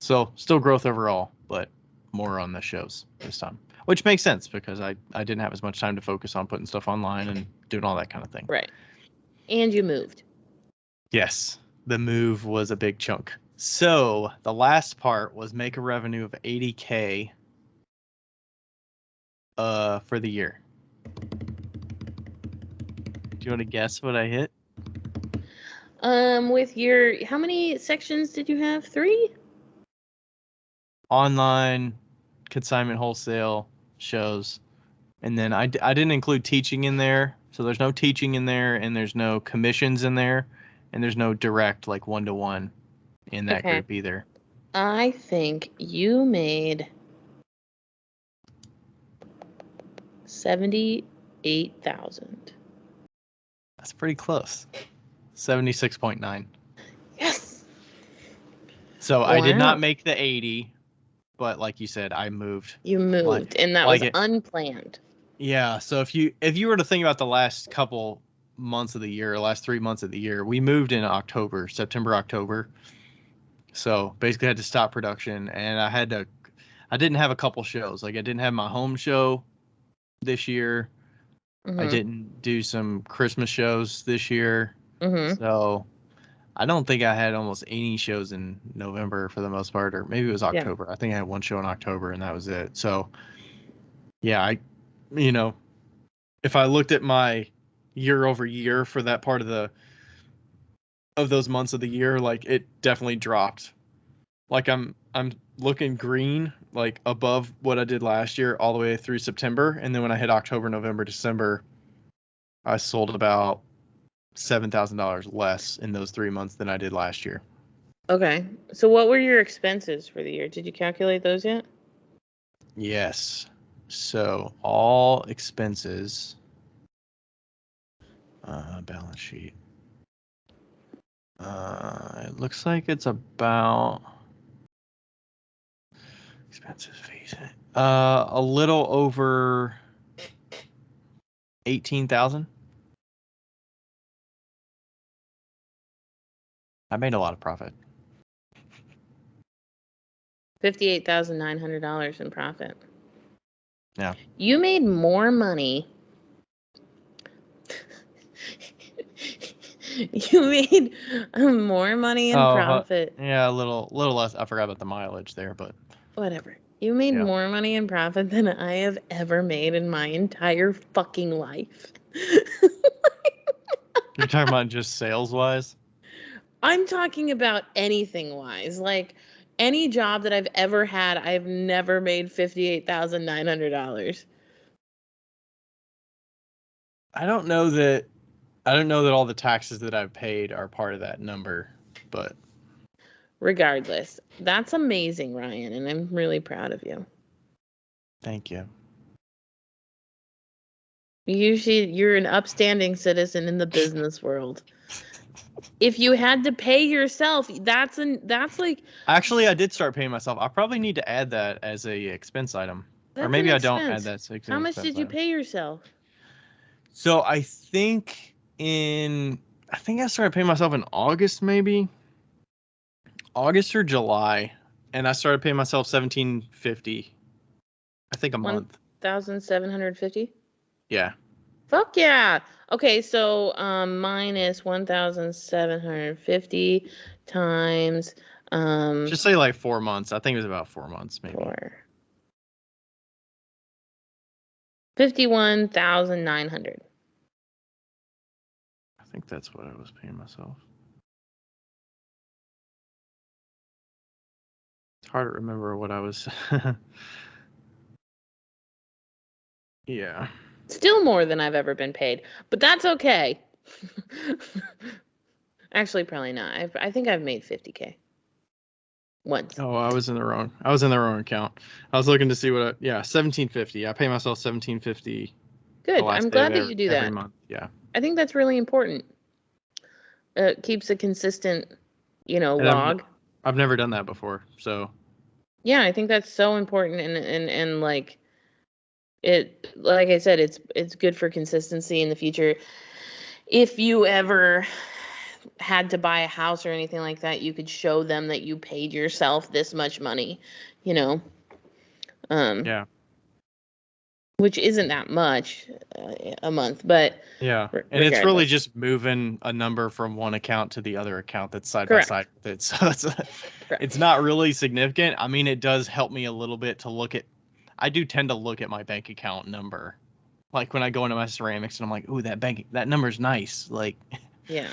So still growth overall, but more on the shows this time, which makes sense because I didn't have as much time to focus on putting stuff online and doing all that kind of thing. Right. And you moved. Yes, the move was a big chunk. So the last part was make a revenue of 80K for the year. Do you want to guess what I hit? With your, how many sections did you have? 3? Online, consignment, wholesale, shows. And then I didn't include teaching in there. So there's no teaching in there, and there's no commissions in there, and there's no direct like one-to-one in that group either. I think you made 78,000. That's pretty close. 76.9. Yes. So wow. I did not make the 80, but like you said, I moved. You moved, and that was unplanned. Yeah. So if you were to think about the last couple months of the year, last 3 months of the year, we moved in October, September, October. So basically, I had to stop production, and I didn't have a couple shows. Like I didn't have my home show this year. Mm-hmm. I didn't do some Christmas shows this year. Mm-hmm. So I don't think I had almost any shows in November for the most part, or maybe it was October. Yeah. I think I had one show in October, and that was it. So yeah, if I looked at my year over year for that part of those months of the year, like it definitely dropped. Like I'm looking green, like above what I did last year all the way through September. And then when I hit October, November, December, I sold about $7,000 less in those 3 months than I did last year. Okay. So what were your expenses for the year? Did you calculate those yet? Yes. So all expenses, balance sheet. It looks like it's about expenses, fees. A little over 18,000. I made a lot of profit. $58,900 in profit. Yeah. You made more money. You made more money in profit. Yeah, a little less. I forgot about the mileage there, but whatever. You made more money in profit than I have ever made in my entire fucking life. You're talking about just sales wise? I'm talking about anything wise. Like any job that I've ever had, I've never made $58,900. I don't know that all the taxes that I've paid are part of that number, but regardless, that's amazing, Ryan, and I'm really proud of you. Thank you. You're an upstanding citizen in the business world. If you had to pay yourself, that's like. Actually, I did start paying myself. I probably need to add that as a expense item, or maybe I don't add that. How much did you pay yourself? So I think I started paying myself in August, maybe August or July, and I started paying myself $1,750. I think a month. 1,750. Yeah. Fuck yeah. Okay, so minus 1,750 times just say like 4 months. I think it was about 4 months, maybe. 51,900. I think that's what I was paying myself. It's hard to remember what I was. Yeah. Still more than I've ever been paid, but that's okay. Actually, probably not. I think I've made $50K. once. Oh, I was in the wrong account. I was looking to see what. $17.50. I pay myself $17.50. The Good. last I'm day glad of that you do every that. month. Yeah. I think that's really important. It keeps a consistent, And log. I've never done that before, so. Yeah, I think that's so important, and like it, like I said, it's good for consistency in the future. If you ever had to buy a house or anything like that, you could show them that you paid yourself this much money, you know, Yeah. which isn't that much a month, but Yeah. And it's really regardless. just moving a number from one account to the other account that's side by Correct. side with it. So Correct. it's not really significant. I mean, it does help me a little bit to look at. I do tend to look at my bank account number, like when I go into my ceramics and I'm like, "Ooh, that number's nice." Like, Yeah.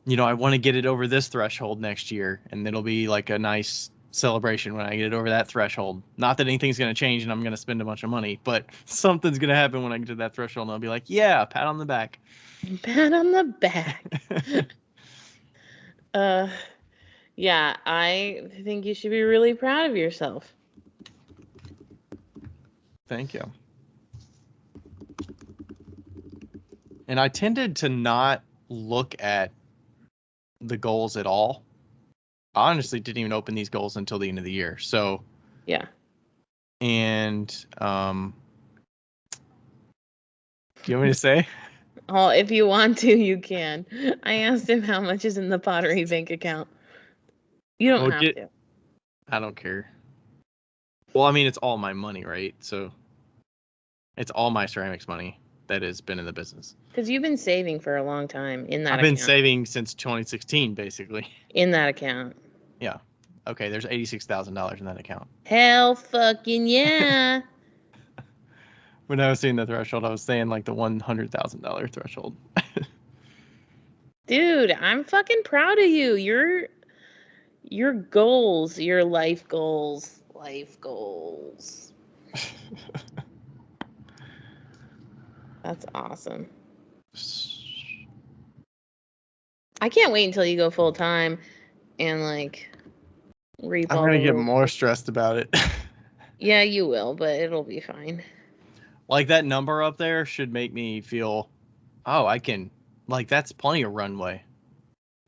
I want to get it over this threshold next year, and it'll be like a nice celebration when I get it over that threshold. Not that anything's going to change and I'm going to spend a bunch of money, but something's going to happen when I get to that threshold, and I'll be like, "Yeah, pat on the back." Pat on the back. Yeah, I think you should be really proud of yourself. Thank you. And I tended to not look at the goals at all. I honestly didn't even open these goals until the end of the year. So, Yeah. and do you want me to say? Oh, if you want to, you can. I asked him how much is in the pottery bank account. You don't have to. I don't care. Well, I mean, it's all my money, right? So it's all my ceramics money that has been in the business. Because you've been saving for a long time in that I've account. been saving since 2016, basically. In that account. Yeah. Okay, there's $86,000 in that account. Hell fucking yeah. When I was seeing the threshold, I was saying like the $100,000 threshold. Dude, I'm fucking proud of you. Your goals, your life goals. That's awesome. I can't wait until you go full time and like reap I'm all gonna the get rewards. more stressed about it. Yeah, you will, but it'll be fine. Like that number up there should make me feel, oh, I can, like that's plenty of runway.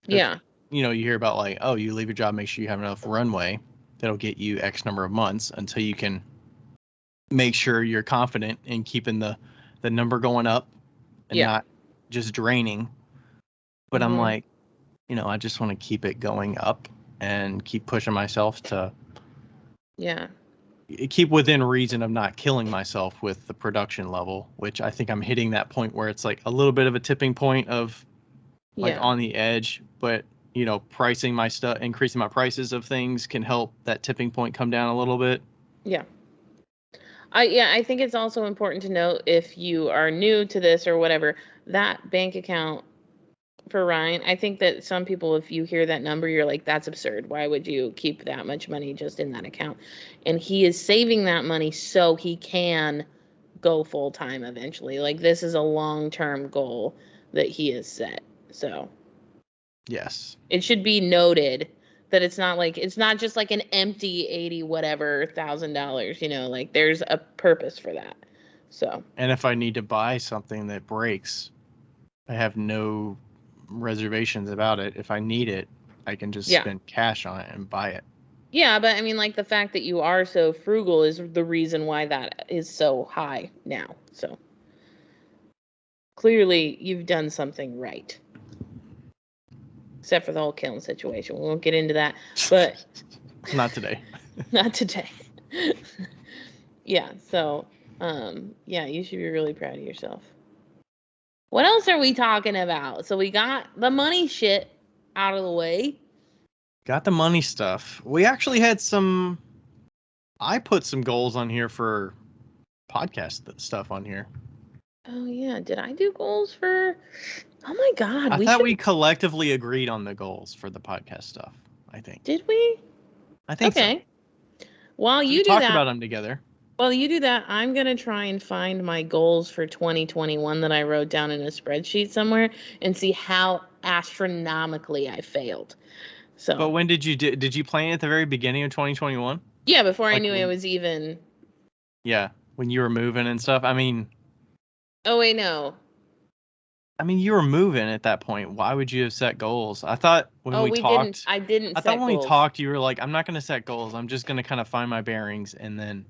Yeah. You hear about like, oh, you leave your job, make sure you have enough runway that'll get you X number of months until you can make sure you're confident in keeping the number going up and not just draining. But I'm like, I just want to keep it going up and keep pushing myself to keep within reason of not killing myself with the production level, which I think I'm hitting that point where it's like a little bit of a tipping point of like on the edge, but pricing my stuff, increasing my prices of things can help that tipping point come down a little bit. Yeah. I think it's also important to note, if you are new to this or whatever, that bank account for Ryan, I think that some people, if you hear that number, you're like, that's absurd. Why would you keep that much money just in that account? And he is saving that money so he can go full time eventually. Like, this is a long-term goal that he has set. So yes, it should be noted that it's not just like an empty 80 whatever $1,000, like there's a purpose for that. So, and if I need to buy something that breaks, I have no reservations about it. If I need it, I can just spend cash on it and buy it. Yeah, but I mean, like, the fact that you are so frugal is the reason why that is so high now. So clearly you've done something right. Except for the whole kiln situation. We won't get into that. But not today. Not today. Yeah, so yeah, you should be really proud of yourself. What else are we talking about? So we got the money shit out of the way. Got the money stuff. We actually had I put some goals on here for podcast stuff on here. Oh yeah, did I do goals for? Oh my god, I thought we collectively agreed on the goals for the podcast stuff. I think. Did we? I think so. While you we do talked that, about them together. While you do that, I'm gonna try and find my goals for 2021 that I wrote down in a spreadsheet somewhere and see how astronomically I failed. So. But when did you plan at the very beginning of 2021? Yeah, before I knew it was even. Yeah, when you were moving and stuff. I mean. Oh wait, no. I mean, you were moving at that point. Why would you have set goals? I thought when we talked. I didn't. I thought when we talked, you were like, "I'm not going to set goals. I'm just going to kind of find my bearings and then."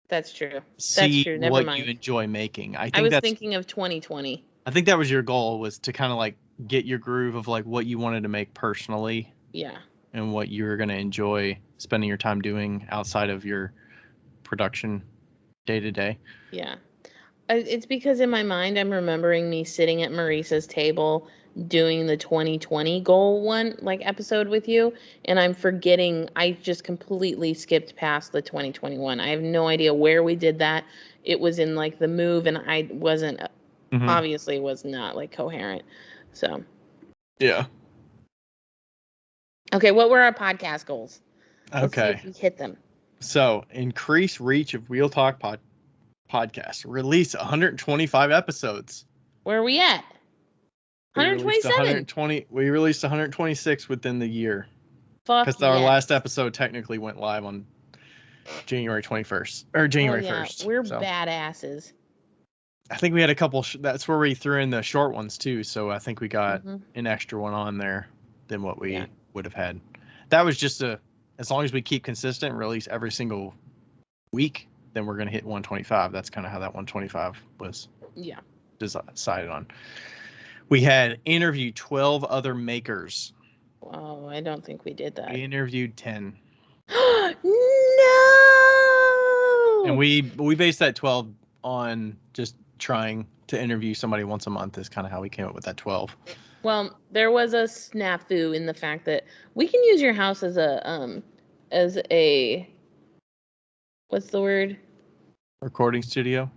That's true. See Never what mind. you enjoy making. I was thinking of 2020. I think that was your goal, was to kind of like get your groove of like what you wanted to make personally. Yeah. And what you were going to enjoy spending your time doing outside of your production day to day. Yeah. It's because in my mind, I'm remembering me sitting at Marisa's table doing the 2020 goal episode with you. And I'm forgetting, I just completely skipped past the 2021. I have no idea where we did that. It was in like the move and I wasn't, obviously was not like coherent. So. Yeah. Okay. What were our podcast goals? Let's see if we hit them. So increase reach of Wheel Talk podcast. Release 125 episodes. Where are we at? 127. We released 126 within the year. Fuck. Because our last episode technically went live on January 21st or January 1st. We're badasses. I think we had a couple. That's where we threw in the short ones too. So I think we got an extra one on there than what we would have had. That was just as long as we keep consistent, release every single week, then we're going to hit 125. That's kind of how that 125 was decided on. We had interviewed 12 other makers. Oh, I don't think we did that. We interviewed 10. No! And we based that 12 on just trying to interview somebody once a month is kind of how we came up with that 12. Well, there was a snafu in the fact that we can use your house as a what's the word? Recording studio?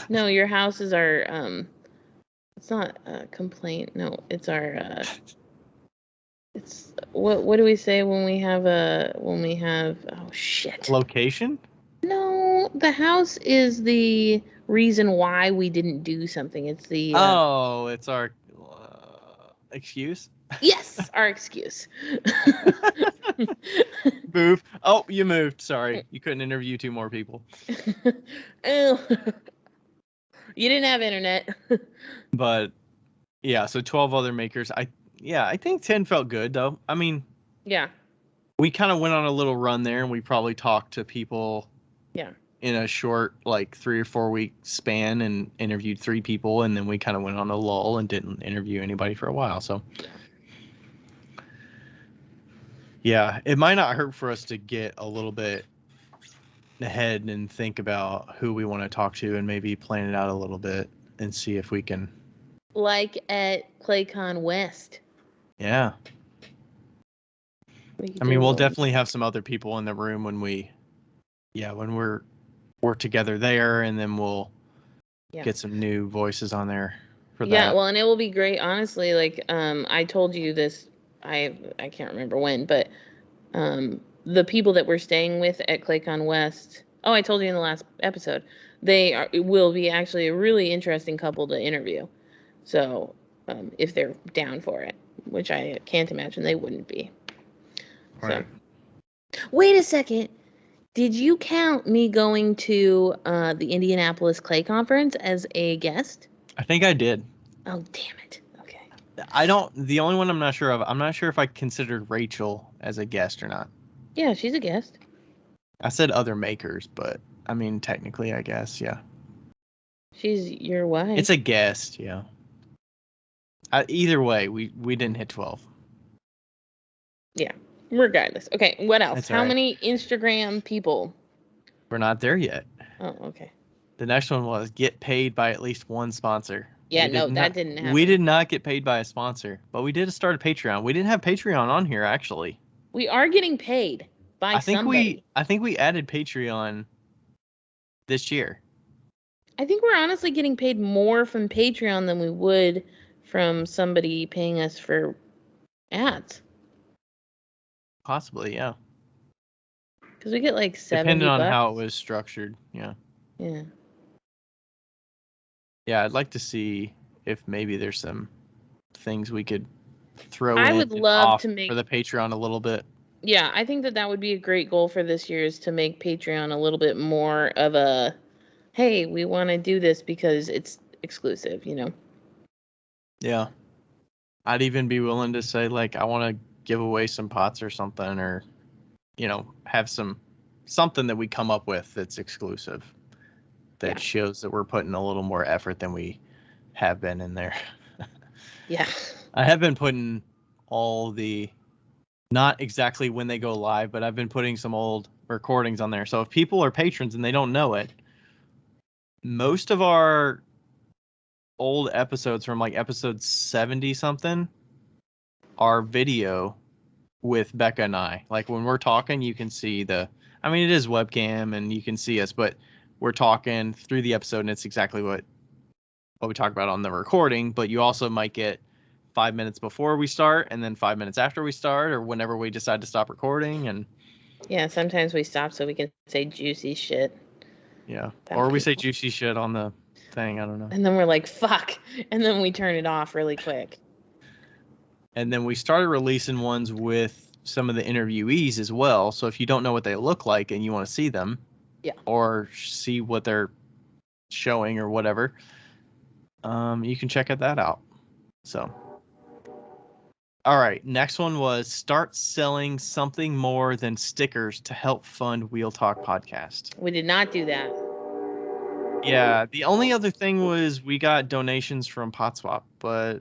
No, your house is our it's not a complaint. No, it's our it's what do we say when we have oh shit. Location? No, the house is the reason why we didn't do something. It's the it's our excuse? Yes, our excuse. Move. Oh, you moved. Sorry. You couldn't interview 2 more people. Oh. You didn't have internet. But yeah, so 12 other makers. I think 10 felt good though. I mean, yeah. We kind of went on a little run there and we probably talked to people in a short like 3 or 4 week span and interviewed 3 people, and then we kind of went on a lull and didn't interview anybody for a while. So yeah, it might not hurt for us to get a little bit ahead and think about who we want to talk to and maybe plan it out a little bit and see if we can. Like at ClayCon West. Yeah. I mean, we'll definitely have some other people in the room when we're together there, and then we'll get some new voices on there for that. Yeah, well, and it will be great, honestly. Like, I told you this, I can't remember when, but the people that we're staying with at ClayCon West, I told you in the last episode, will be actually a really interesting couple to interview. So, if they're down for it, which I can't imagine they wouldn't be. Right. So, wait a second. Did you count me going to the Indianapolis Clay Conference as a guest? I think I did. Oh, damn it. Okay. The only one I'm not sure of, I'm not sure if I considered Rachel as a guest or not. Yeah, she's a guest. I said other makers, but I mean, technically, I guess, yeah. She's your wife. It's a guest, yeah. Either way, we didn't hit 12. Yeah. Regardless. Okay, what else? That's How right. many Instagram people? We're not there yet. Oh, okay. The next one was get paid by at least one sponsor. Yeah, that didn't happen. We did not get paid by a sponsor, but we did start a Patreon. We didn't have Patreon on here, actually. We are getting paid by somebody. I think we added Patreon this year. I think we're honestly getting paid more from Patreon than we would from somebody paying us for ads. Possibly, yeah. Because we get like $70. Depending on how it was structured, yeah. Yeah. Yeah, I'd like to see if maybe there's some things we could throw I in would and love off to make. for the Patreon a little bit. Yeah, I think that would be a great goal for this year, is to make Patreon a little bit more of a, hey, we want to do this because it's exclusive, you know? Yeah. I'd even be willing to say, like, I want to give away some pots or something, or, you know, have something that we come up with that's exclusive that shows that we're putting a little more effort than we have been in there. Yeah. I have been putting all the, not exactly when they go live, but I've been putting some old recordings on there. So if people are patrons and they don't know it, most of our old episodes from like episode 70 something are video with Becca and I. Like when we're talking, you can see I mean, it is webcam and you can see us, but we're talking through the episode and it's exactly what we talk about on the recording. But you also might get 5 minutes before we start and then 5 minutes after we start, or whenever we decide to stop recording. And yeah, sometimes we stop so we can say juicy shit. Yeah. Or we say juicy shit on the thing. I don't know. And then we're like, fuck. And then we turn it off really quick. And then we started releasing ones with some of the interviewees as well. So if you don't know what they look like and you want to see them, or see what they're showing or whatever, you can check that out. So, all right. Next one was start selling something more than stickers to help fund Wheel Talk Podcast. We did not do that. Yeah. The only other thing was we got donations from PotSwap, but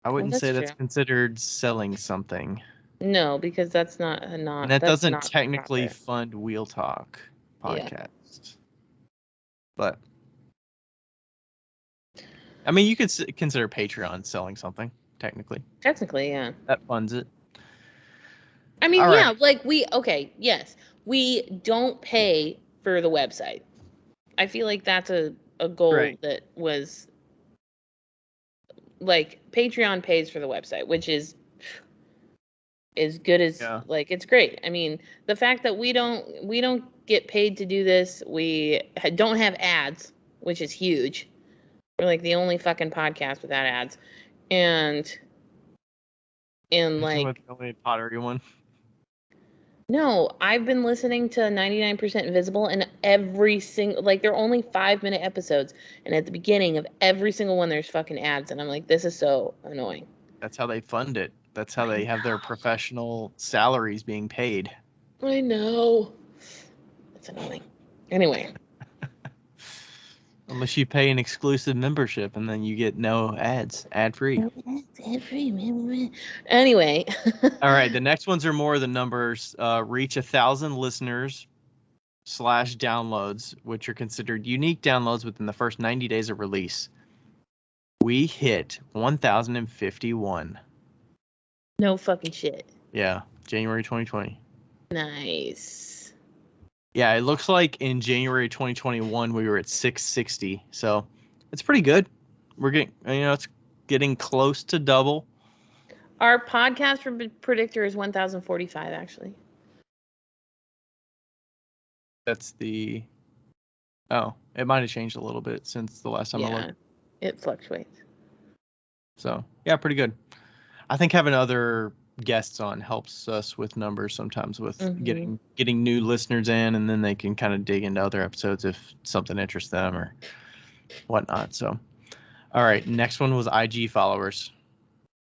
I wouldn't say that's considered selling something. No, because that's not and that doesn't technically fund Wheel Talk Podcast. Yeah. But I mean, you could consider Patreon selling something, technically. Technically, yeah. That funds it. I mean, all yeah, right. Like yes. We don't pay for the website. I feel like that's a goal that was, like, Patreon pays for the website, which is as good as, like, it's great. I mean, the fact that we don't get paid to do this, we don't have ads, which is huge. We're like the only fucking podcast without ads. And like the only pottery one. No, I've been listening to 99% Invisible, and every single, like, they're only 5-minute episodes, and at the beginning of every single one there's fucking ads, and I'm like, this is so annoying. That's how they fund it. That's how they have their professional salaries being paid. I know. It's annoying. Anyway. Unless you pay an exclusive membership and then you get no ads, ad-free. Anyway. All right, the next ones are more the numbers. Reach 1,000 listeners / downloads, which are considered unique downloads within the first 90 days of release. We hit 1,051. No fucking shit. Yeah, January 2020. Nice. Yeah, it looks like in January 2021 we were at 660, so it's pretty good. We're getting, it's getting close to double. Our podcast predictor is 1,045, actually. That's the. Oh, it might have changed a little bit since the last time I looked. Yeah, it fluctuates. So yeah, pretty good. I think having other guests on helps us with numbers sometimes, with getting new listeners in, and then they can kind of dig into other episodes if something interests them or whatnot. So, all right, next one was IG followers.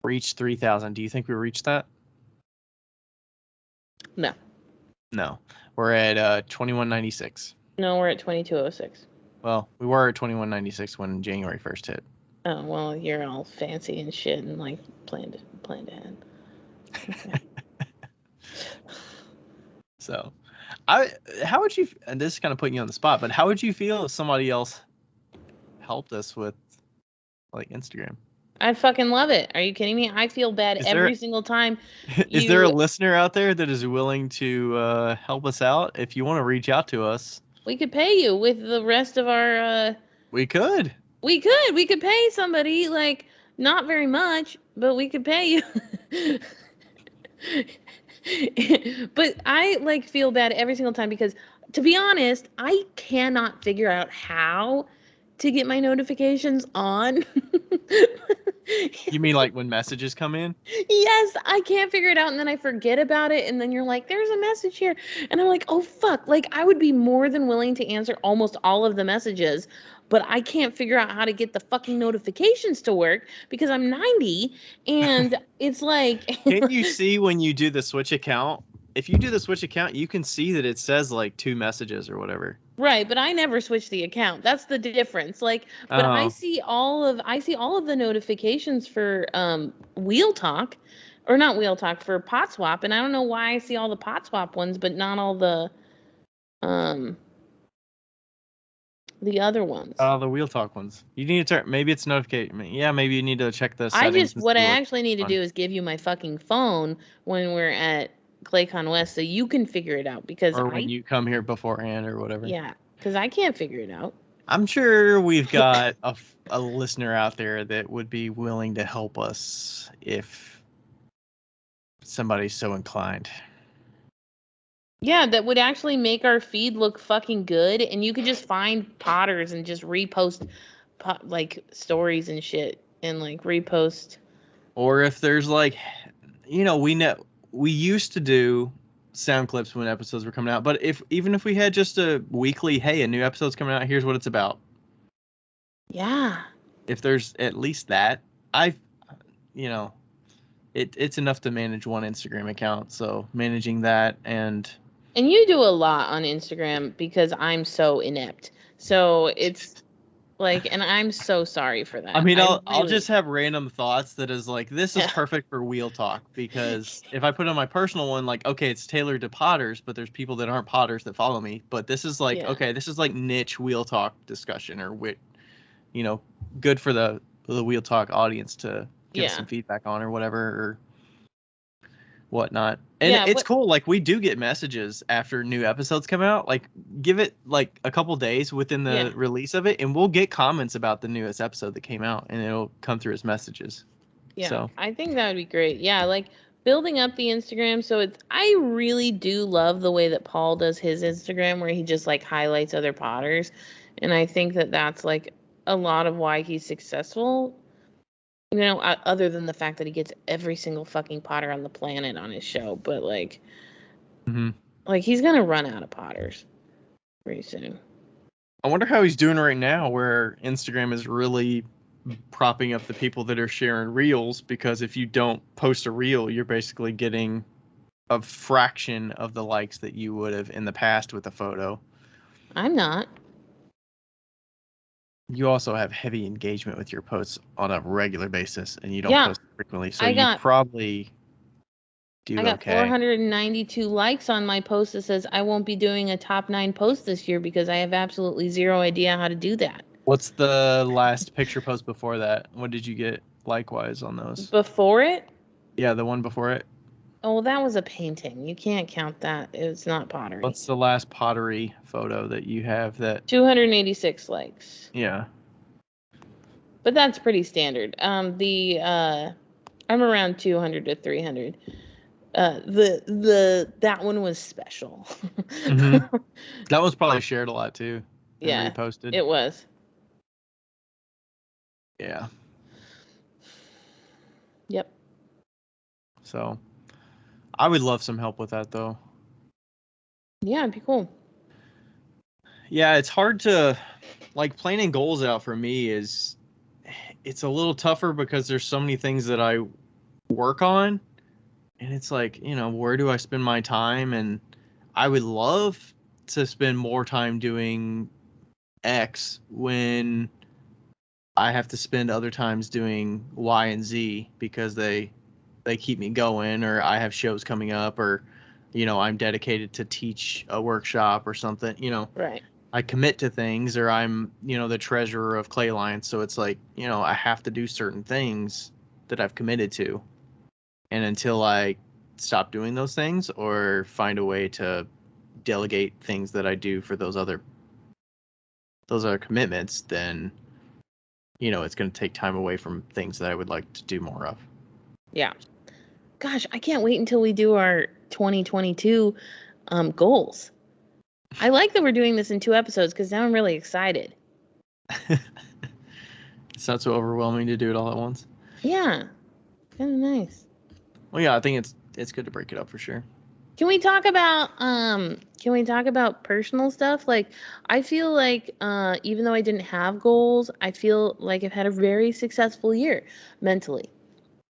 Reached 3,000. Do you think we reached that? No, we're at 2196. No, we're at 2206. Well, we were at 2196 when January 1st hit. Oh, well, you're all fancy and shit and like planned ahead. Okay. So, how would you? And this is kind of putting you on the spot, but how would you feel if somebody else helped us with, like, Instagram? I'd fucking love it. Are you kidding me? I feel bad every single time. Is there a listener out there that is willing to help us out? If you want to reach out to us, we could pay you with the rest of our. We could pay somebody, like, not very much, but we could pay you. But I, like, feel bad every single time because, to be honest, I cannot figure out how to get my notifications on. You mean like when messages come in? Yes, I can't figure it out, and then I forget about it, and then you're like, there's a message here, and I'm like, oh fuck, like I would be more than willing to answer almost all of the messages, but I can't figure out how to get the fucking notifications to work because I'm 90, and it's like Can you see when you do the Switch account? If you do the Switch account, you can see that it says like 2 messages or whatever. Right, but I never switch the account. That's the difference. Like, but I Oh, see all of the notifications for Wheel Talk, or not Wheel Talk, for Pot Swap, and I don't know why I see all the Pot Swap ones, but not all um the other ones. the Wheel Talk ones. You need to turn. Maybe it's notification. Yeah, maybe you need to check the I settings just and what see I what's actually need to on. do is give you my fucking phone when we're at Claycon West so you can figure it out because Or when you come here beforehand or whatever. yeah, because I can't figure it out. I'm sure we've got a listener out there that would be willing to help us if somebody's so inclined. Yeah, that would actually make our feed look fucking good, and you could just find potters and just repost like stories and shit, and like repost. Or if there's like, we used to do sound clips when episodes were coming out, but even if we had just a weekly, hey, a new episode's coming out, here's what it's about. Yeah. If there's at least that, you know, it's enough to manage one Instagram account. So managing that And you do a lot on Instagram because I'm so inept. So it's like, and I'm so sorry for that. I mean, I I'll really, just have random thoughts that is like, this is yeah, perfect for Wheel Talk, because if I put on my personal one, like, okay, it's tailored to potters, but there's people that aren't potters that follow me. But this is like, yeah, okay, this is like niche Wheel Talk discussion, or good for the Wheel Talk audience to give us yeah, some feedback on or whatever or whatnot. And yeah. it's cool. Like, we do get messages after new episodes come out. Like, give it like a couple days within the Yeah. release of it, and we'll get comments about the newest episode that came out, and it'll come through as messages. Yeah, So I think that would be great. Yeah, like building up the Instagram. So I really do love the way that Paul does his Instagram where he just like highlights other potters. And I think that that's like a lot of why he's successful. Other than the fact that he gets every single fucking potter on the planet on his show. But mhm. like he's going to run out of potters pretty soon. I wonder how he's doing right now, where Instagram is really propping up the people that are sharing reels, because if you don't post a reel, you're basically getting a fraction of the likes that you would have in the past with a photo. I'm not. You also have heavy engagement with your posts on a regular basis, and you don't Yeah, post frequently, so I you got probably I do got okay. 492 likes on my post that says I won't be doing a top 9 post this year because I have absolutely zero idea how to do that. What's the last picture post before that? What did you get likewise on those? Before it, Yeah, the one before it. oh, that was a painting. You can't count that. It's not pottery. What's the last pottery photo that you have that? 286 likes. Yeah. But that's pretty standard. I'm around 200 to 300. That one was special. Hmm. That was probably shared a lot too and Yeah, reposted. it was. Yeah. Yep. So I would love some help with that though. Yeah, it'd be cool. Yeah, it's hard to like planning goals out for me it's a little tougher because there's so many things that I work on, and it's like, where do I spend my time? And I would love to spend more time doing X when I have to spend other times doing Y and Z, because they keep me going, or I have shows coming up, or I'm dedicated to teach a workshop or something. Right. I commit to things, or I'm the treasurer of Clay Alliance, so it's like I have to do certain things that I've committed to, and until I stop doing those things or find a way to delegate things that I do for those other commitments, then it's going to take time away from things that I would like to do more of. Yeah. Gosh, I can't wait until we do our 2022 goals. I like that we're doing this in 2 episodes because now I'm really excited. It's not so overwhelming to do it all at once. Yeah, kind of nice. Well, yeah, I think it's good to break it up for sure. Can we talk about personal stuff? Like, I feel like even though I didn't have goals, I feel like I've had a very successful year mentally.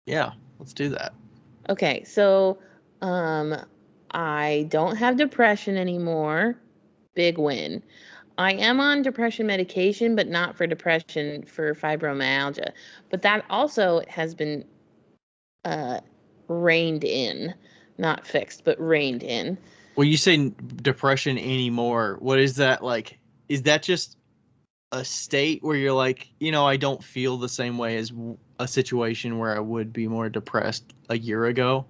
Yeah, let's do that. Okay, so I don't have depression anymore. Big win. I am on depression medication, but not for depression, for fibromyalgia. But that also has been uh, reined in, not fixed, but reined in. When you say depression anymore, what is that like? Is that just a state where you're like, I don't feel the same way as a situation where I would be more depressed a year ago?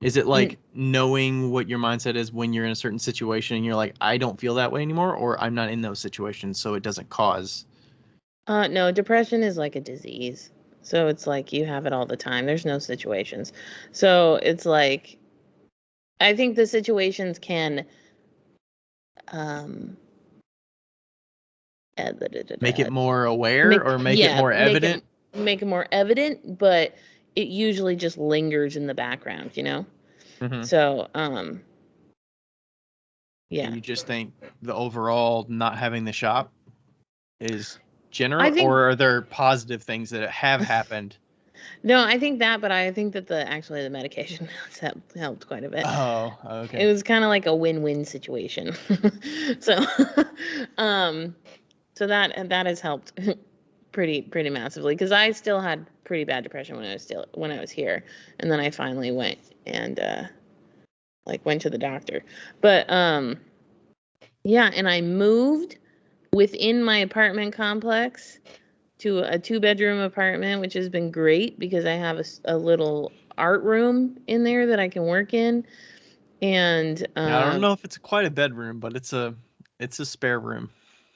Is it like knowing what your mindset is when you're in a certain situation and you're like, I don't feel that way anymore, or I'm not in those situations, so it doesn't cause? No, depression is like a disease. So it's like you have it all the time. There's no situations. So it's like, I think the situations can um, Make it more aware or make it more evident? make it more evident, but it usually just lingers in the background, you know? Mm-hmm. So, yeah. You just think the overall not having the shop is I general, think or are there positive things that have happened? no, I think that, but I think that the medication has helped quite a bit. Oh, It okay. was kind of like a win-win situation. So, um, so that has helped pretty massively, because I still had pretty bad depression when I was here, and then I finally went and went to the doctor. But yeah, and I moved within my apartment complex to a 2-bedroom apartment, which has been great because I have a little art room in there that I can work in. And Yeah, I don't know if it's quite a bedroom, but it's a spare room.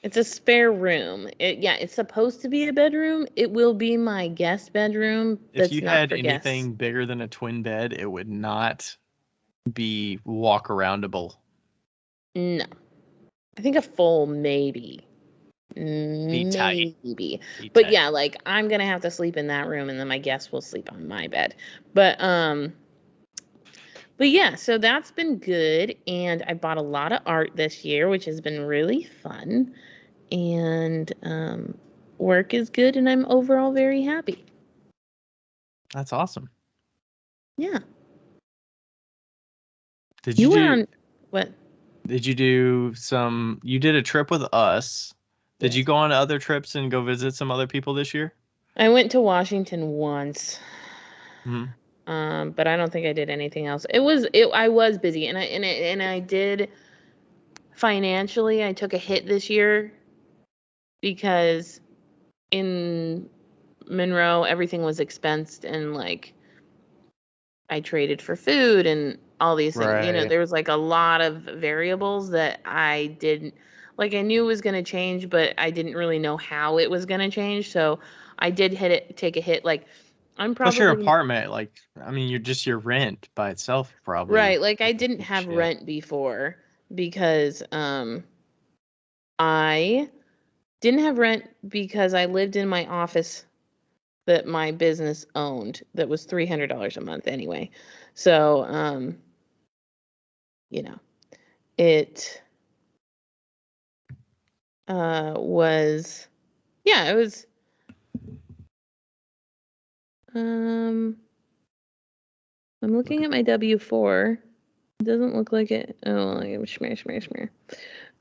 it's a spare room. It's supposed to be a bedroom. It will be my guest bedroom. If That's you not had for guests. anything bigger than a twin bed, it would not be walk aroundable. No, I think a full maybe. Be tight. Maybe. Be But tight. yeah, like I'm gonna have to sleep in that room, and then my guests will sleep on my bed. But yeah, so that's been good, and I bought a lot of art this year, which has been really fun. And work is good, and I'm overall very happy. That's awesome. Yeah. Did You you went do on what? Did you do some? You did a trip with us. Did you Yes. go on other trips and go visit some other people this year? I went to Washington once. Mm-hmm. But I don't think I did anything else. I was busy, and I did financially. I took a hit this year because in Monroe everything was expensed, and like I traded for food and all these things. You know, Right. there was like a lot of variables that I didn't like. I knew it was going to change, but I didn't really know how it was going to change. So I did take a hit. Like I'm Plus your probably apartment, like, I mean, you're just your rent by itself probably right. Like I took a didn't big have shit. rent before because I didn't have rent because I lived in my office that my business owned that was $300 a month anyway. So you know, it was yeah, it was um I'm looking at my W4. It doesn't look like it. Oh, like schmear.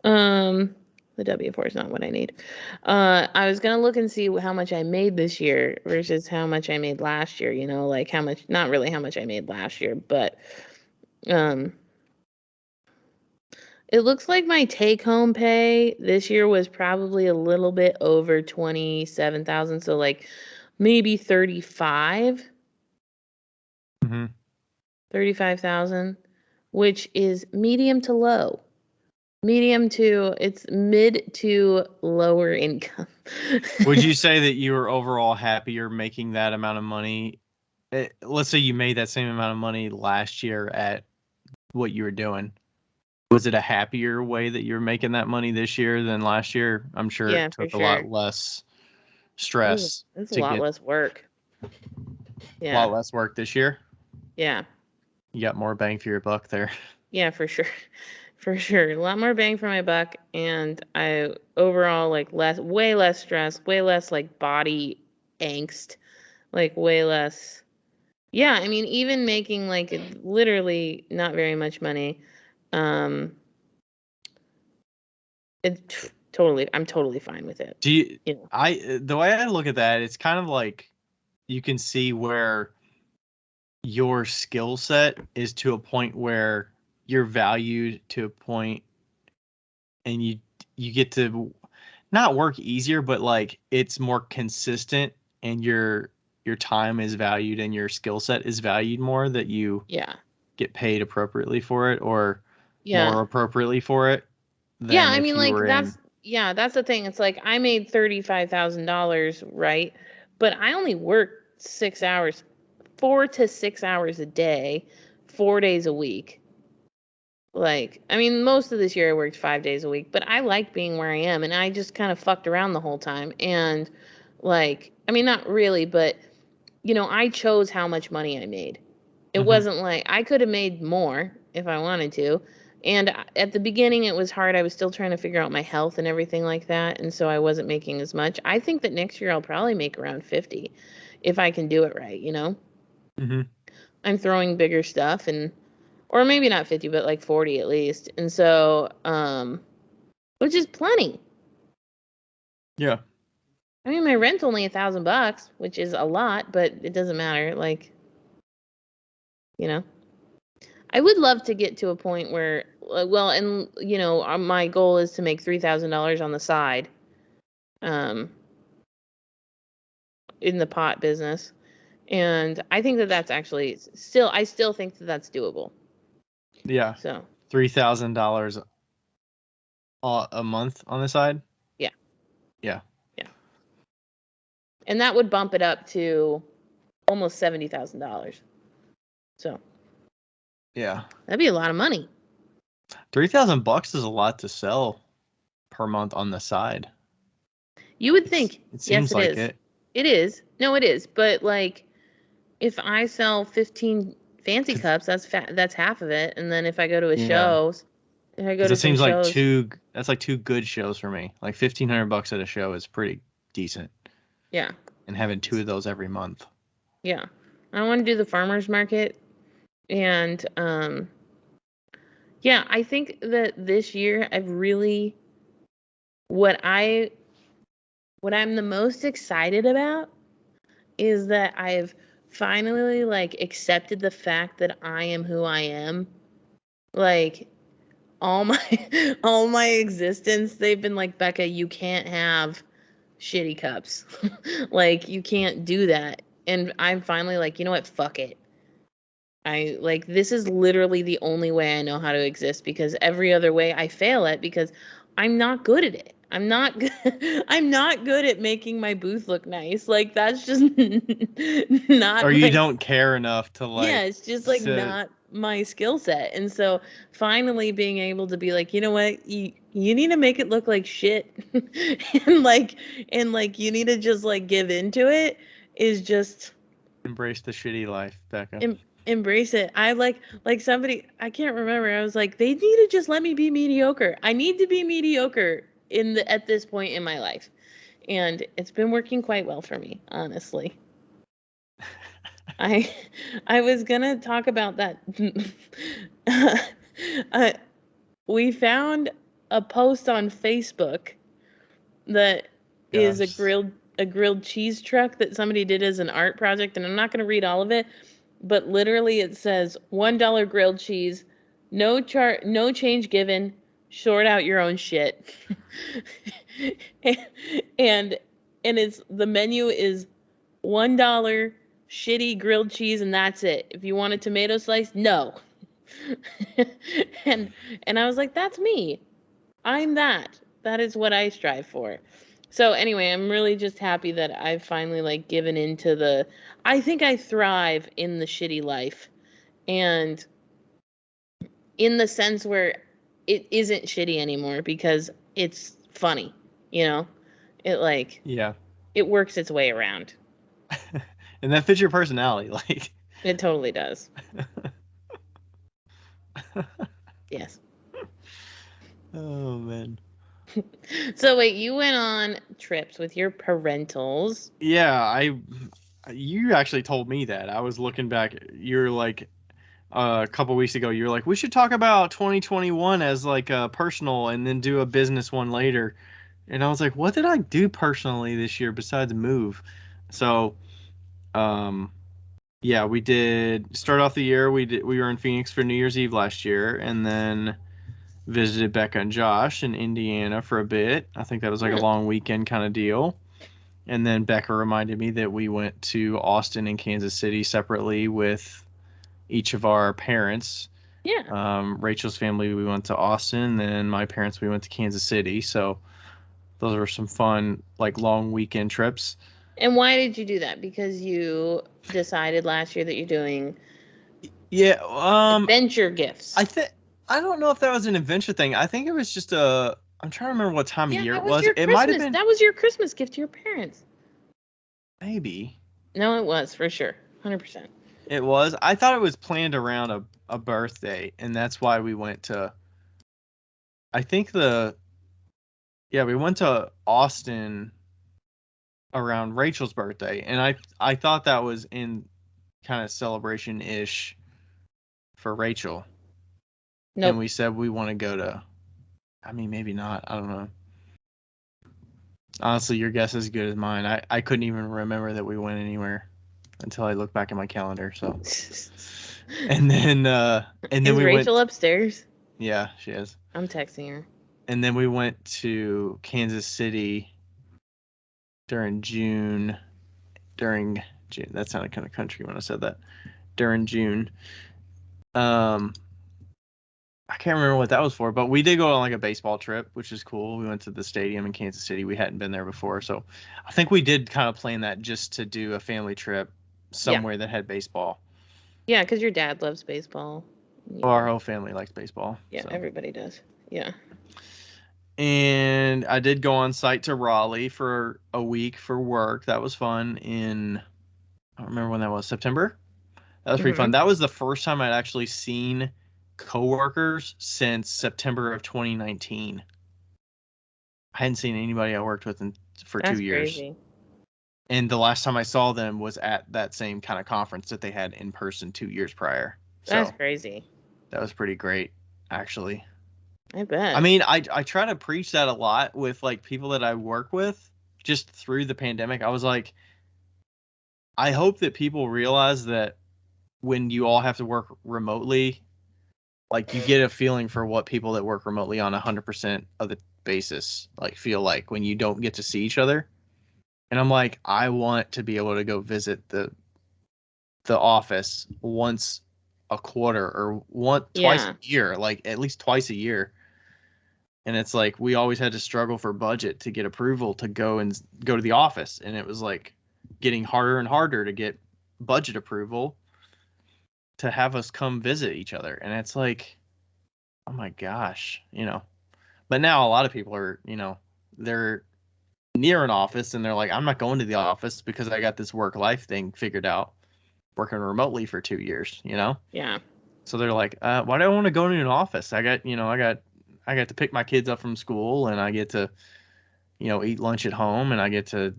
Um the W4 is not what I need. I was gonna look and see how much I made this year versus how much I made last year, you know, like how much, not really how much I made last year, but um it looks like my take home pay this year was probably a little bit over 27,000, so like maybe Mm-hmm. 35,000, which is medium to low. It's mid to lower income. Would you say that you were overall happier making that amount of money? Let's say you made that same amount of money last year at what you were doing. Was it a happier way that you're making that money this year than last year? I'm sure Yeah, it for took a lot sure. less It was, stress it's a to lot get. less work. A lot less work this year. Yeah. You got more bang for your buck there. Yeah, for sure. For sure. A lot more bang for my buck, and I overall like way less stress, way less like body angst, like way less. Yeah, I mean even making like literally not very much money, um I'm totally fine with it. Do you, You know. the way I look at that, it's kind of like you can see where your skill set is to a point where you're valued to a point, and you get to not work easier, but like it's more consistent, and your time is valued and your skill set is valued more, that you Yeah. get paid appropriately for it, or Yeah. more appropriately for it Yeah, than I if mean you like were in. that's the thing. It's like I made $35,000, right? But I only worked 6 hours, 4 to 6 hours a day, 4 days a week. Like, I mean, most of this year I worked 5 days a week, but I like being where I am, and I just kind of fucked around the whole time. And like, I mean, not really, but I chose how much money I made. It Mhm. wasn't like I could have made more if I wanted to. And at the beginning, it was hard. I was still trying to figure out my health and everything like that. And so I wasn't making as much. I think that next year I'll probably make around 50 if I can do it right. Mhm. I'm throwing bigger stuff or maybe not 50, but like 40 at least. And so, which is plenty. Yeah. I mean, my rent's only $1,000, which is a lot, but it doesn't matter. Like, you know. I would love to get to a point where, well, and my goal is to make $3,000 on the side, um, in the pot business, and I think that that's actually I still think that that's doable. Yeah. So $3,000 a month on the side. yeah, Yeah. yeah, and that would bump it up to almost $70,000. So Yeah. that'd be a lot of money. $3,000 is a lot to sell per month on the side. You would think, It yes, seems it like is. it. It is. No, it is. But like, if I sell 15 fancy 'Cause, cups, that's half of it. And then if I go to a yeah. show, if I go Because to it some seems like shows, two. That's like two good shows for me. Like $1,500 at a show is pretty decent, yeah, and having two of those every month. yeah. I want to do the farmers market, and yeah, I think that this year I've really what I what I'm the most excited about is that I've finally like accepted the fact that I am who I am. Like all my all my existence, they've been like, Becca, you can't have shitty cups. Like you can't do that. And I'm finally like, you know what? Fuck it. I like this is literally the only way I know how to exist, because every other way I fail at because I'm not good at it. I'm not good. I'm not good at making my booth look nice. Like that's just Or not you my don't care enough to yeah, like it's just like to not my skill set. And so finally being able to be like, you know what, you need to make it look like shit. and like you need to just like give into it is just embrace the shitty life, Becca. embrace it. I like somebody, I can't remember. I was like, they need to just let me be mediocre. I need to be mediocre at this point in my life. And it's been working quite well for me, honestly. I I was gonna talk about that. uh, we found a post on Facebook that is Gosh. a grilled cheese truck that somebody did as an art project, and I'm not gonna read all of it, but literally it says $1 grilled cheese, no change given, sort out your own shit. and and it's the menu is $1 shitty grilled cheese, and that's it. If you want a tomato slice, no. and and I was like, that's me. I'm that. That is what I strive for. So anyway, I'm really just happy that I've finally like given into I think I thrive in the shitty life, and in the sense where it isn't shitty anymore because it's funny, you know? It like Yeah. it works its way around. And that fits your personality, like. It totally does. Yes. Oh man. So wait, you went on trips with your parentals? Yeah, you actually told me that. I was looking back. You're like a couple weeks ago. You're like, we should talk about 2021 as like a personal, and then do a business one later. And I was like, what did I do personally this year besides move? So, um, yeah, we did start off the year. We were in Phoenix for New Year's Eve last year, and then visited Becca and Josh in Indiana for a bit. I think that was like a long weekend kind of deal. And then Becca reminded me that we went to Austin and Kansas City separately with each of our parents. Yeah. Rachel's family, we went to Austin. Then my parents, we went to Kansas City. So those were some fun, like long weekend trips. And why did you do that? Because you decided last year that you're doing adventure gifts. I don't know if that was an adventure thing. I think it was just a. I'm trying to remember what time of year it was. Your It might have Christmas. been. That was your Christmas gift to your parents. Maybe. No, it was for sure, 100%. It was. I thought it was planned around a birthday, and that's why we went to. I think we went to Austin around Rachel's birthday, and I thought that was in kind of celebration ish for Rachel. Nope. And we said we want to go to. I mean, maybe not. I don't know. Honestly, your guess is as good as mine. I couldn't even remember that we went anywhere until I looked back at my calendar. So, and then is we Rachel went upstairs? Yeah, she is. I'm texting her. And then we went to Kansas City during June. That sounded kind of country when I said that. During June. I can't remember what that was for, but we did go on like a baseball trip, which is cool. We went to the stadium in Kansas City. We hadn't been there before, so I think we did kind of plan that just to do a family trip somewhere that had baseball. Yeah, because your dad loves baseball. Well, our whole family likes baseball. Yeah, so. Everybody does. Yeah. And I did go on site to Raleigh for a week for work. That was fun I don't remember when that was, September? That was pretty fun. That was the first time I'd actually seen coworkers since September of 2019. I hadn't seen anybody I worked with for 2 years. Crazy. And the last time I saw them was at that same kind of conference that they had in person 2 years prior. So that's crazy. That was pretty great, actually. I bet. I mean, I try to preach that a lot with like people that I work with just through the pandemic. I was like, I hope that people realize that when you all have to work remotely, like you get a feeling for what people that work remotely on 100% of the basis like feel like when you don't get to see each other. And I'm like, I want to be able to go visit the office once a quarter or twice a year, like at least twice a year. And it's like we always had to struggle for budget to get approval to go to the office, and it was like getting harder and harder to get budget approval to have us come visit each other. And it's like, oh my gosh, But now a lot of people are, they're near an office and they're like, I'm not going to the office because I got this work life thing figured out working remotely for 2 years, Yeah. So they're like, why do I want to go to an office? I got to pick my kids up from school, and I get to, eat lunch at home, and I get to,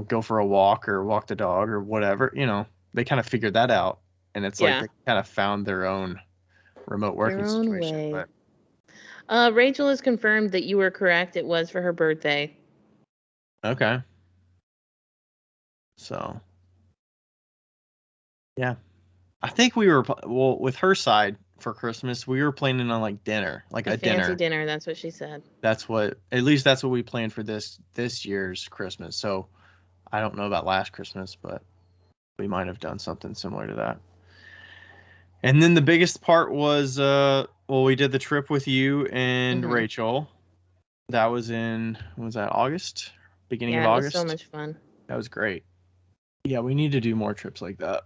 go for a walk or walk the dog or whatever. They kind of figured that out, and it's like they kind of found their own remote working situation. Way. But Rachel has confirmed that you were correct. It was for her birthday. Okay. So, yeah, I think we were with her side for Christmas. We were planning on like dinner, like a fancy dinner. That's what she said. At least that's what we planned for this year's Christmas. So I don't know about last Christmas, but we might have done something similar to that. And then the biggest part was, we did the trip with you and Rachel. That was August? Beginning of August? Yeah, it was so much fun. That was great. Yeah, we need to do more trips like that.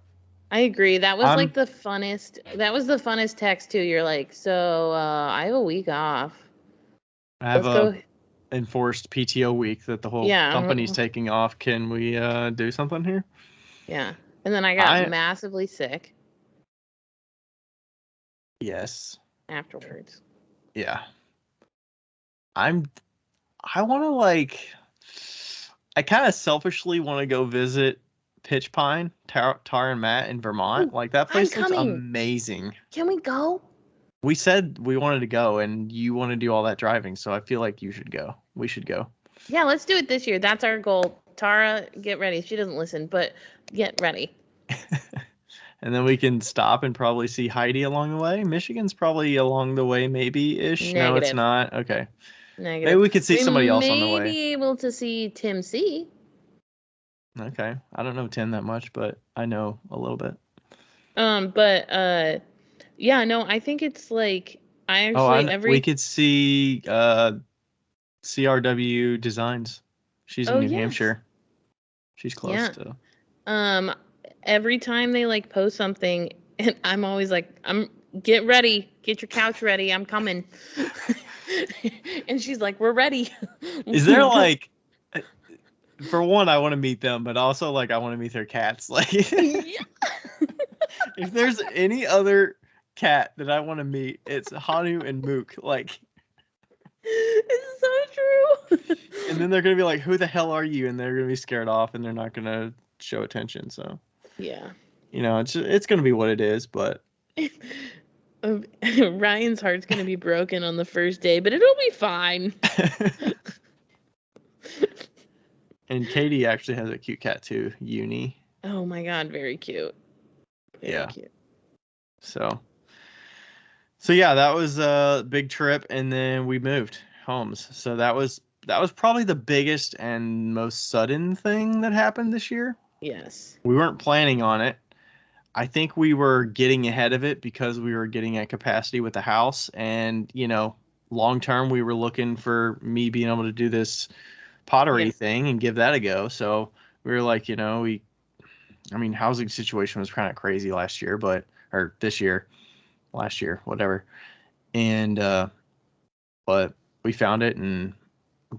I agree. That was like the funnest. That was the funnest text too. You're like, so I have a week off. I have enforced PTO week that the whole company's taking off. Can we do something here? Yeah. And then I got massively sick. Yes. Afterwards. Yeah. I want to I kind of selfishly want to go visit Pitch Pine, Tar and Matt in Vermont. Ooh, That place looks amazing. Can we go? We said we wanted to go, and you want to do all that driving, so I feel like you should go. We should go. Yeah, let's do it this year. That's our goal. Tara, get ready. She doesn't listen, but get ready. And then we can stop and probably see Heidi along the way. Michigan's probably along the way, maybe-ish. No, it's not. Okay. Negative. Maybe we could see somebody else on the way. We may be able to see Tim C. Okay. I don't know Tim that much, but I know a little bit. Yeah, no, I think it's like we could see CRW Designs. She's in New Hampshire. She's close to. Every time they like post something, and I'm always like, get ready, get your couch ready, I'm coming. And she's like, we're ready. Is there for one, I want to meet them, but also I want to meet their cats. If there's any other cat that I want to meet, it's Hanu and Mook. It's so true. And then they're gonna be like, "Who the hell are you?" And they're gonna be scared off, and they're not gonna show attention. So yeah, it's gonna be what it is. But Ryan's heart's gonna be broken on the first day, but it'll be fine. And Katie actually has a cute cat too, Uni. Oh my god, very cute. Very cute. So yeah, that was a big trip, and then we moved homes. So that was probably the biggest and most sudden thing that happened this year. Yes. We weren't planning on it. I think we were getting ahead of it because we were getting at capacity with the house, and long term we were looking for me being able to do this pottery thing and give that a go. So we were like, housing situation was kind of crazy last year, last year, whatever. And but we found it and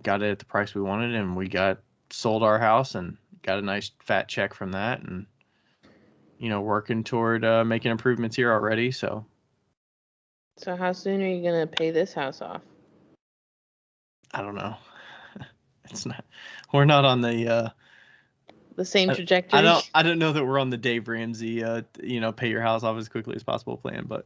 got it at the price we wanted, and we sold our house and got a nice fat check from that, and working toward making improvements here already. So how soon are you gonna pay this house off? I don't know. We're not on the same trajectory. I don't know that we're on the Dave Ramsey pay your house off as quickly as possible plan, but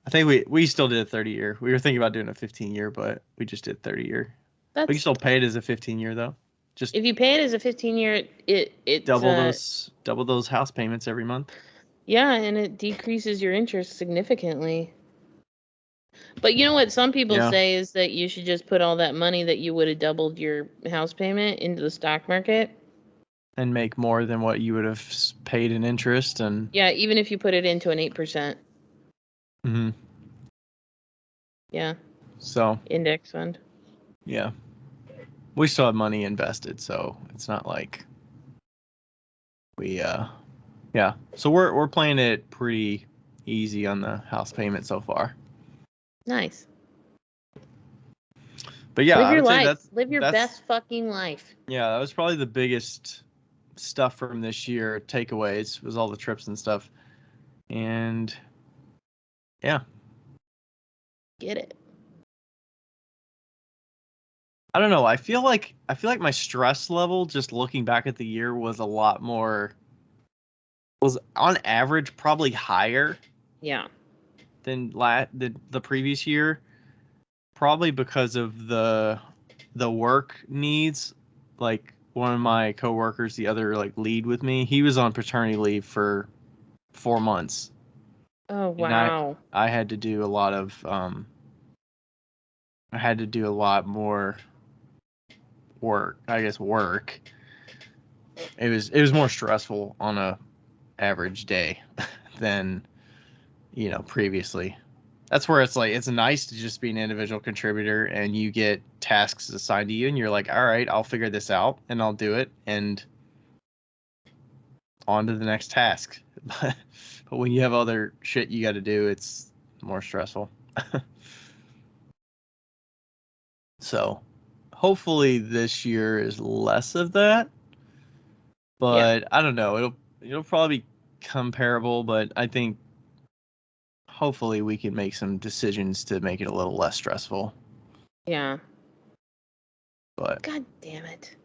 I think we still did a 30-year. We were thinking about doing a 15-year, but we just did 30-year. We can still pay it as a 15-year though. Just if you pay it as a 15-year, it double those house payments every month. Yeah, and it decreases your interest significantly. But you know what some people say is that you should just put all that money that you would have doubled your house payment into the stock market. And make more than what you would have paid in interest. And yeah, even if you put it into an 8%. Mm-hmm. Yeah. So. Index fund. Yeah. We still have money invested, so it's not like we yeah. So we're playing it pretty easy on the house payment so far. Nice. But yeah, live your life. Live your best fucking life. Yeah, that was probably the biggest stuff from this year. Takeaways was all the trips and stuff. And yeah. Get it. I don't know. I feel like my stress level, just looking back at the year, was on average probably higher. Yeah. Than the previous year, probably because of the work needs. Like one of my coworkers, the other lead with me, he was on paternity leave for 4 months. Oh wow. And I had to do a lot of more work. I guess work. It was more stressful on a average day than previously. That's where it's nice to just be an individual contributor and you get tasks assigned to you and you're like, all right, I'll figure this out and I'll do it and on to the next task. But when you have other shit you got to do, it's more stressful. So hopefully this year is less of that, but I don't know. It'll probably be comparable, but I think hopefully we can make some decisions to make it a little less stressful. Yeah. But God damn it.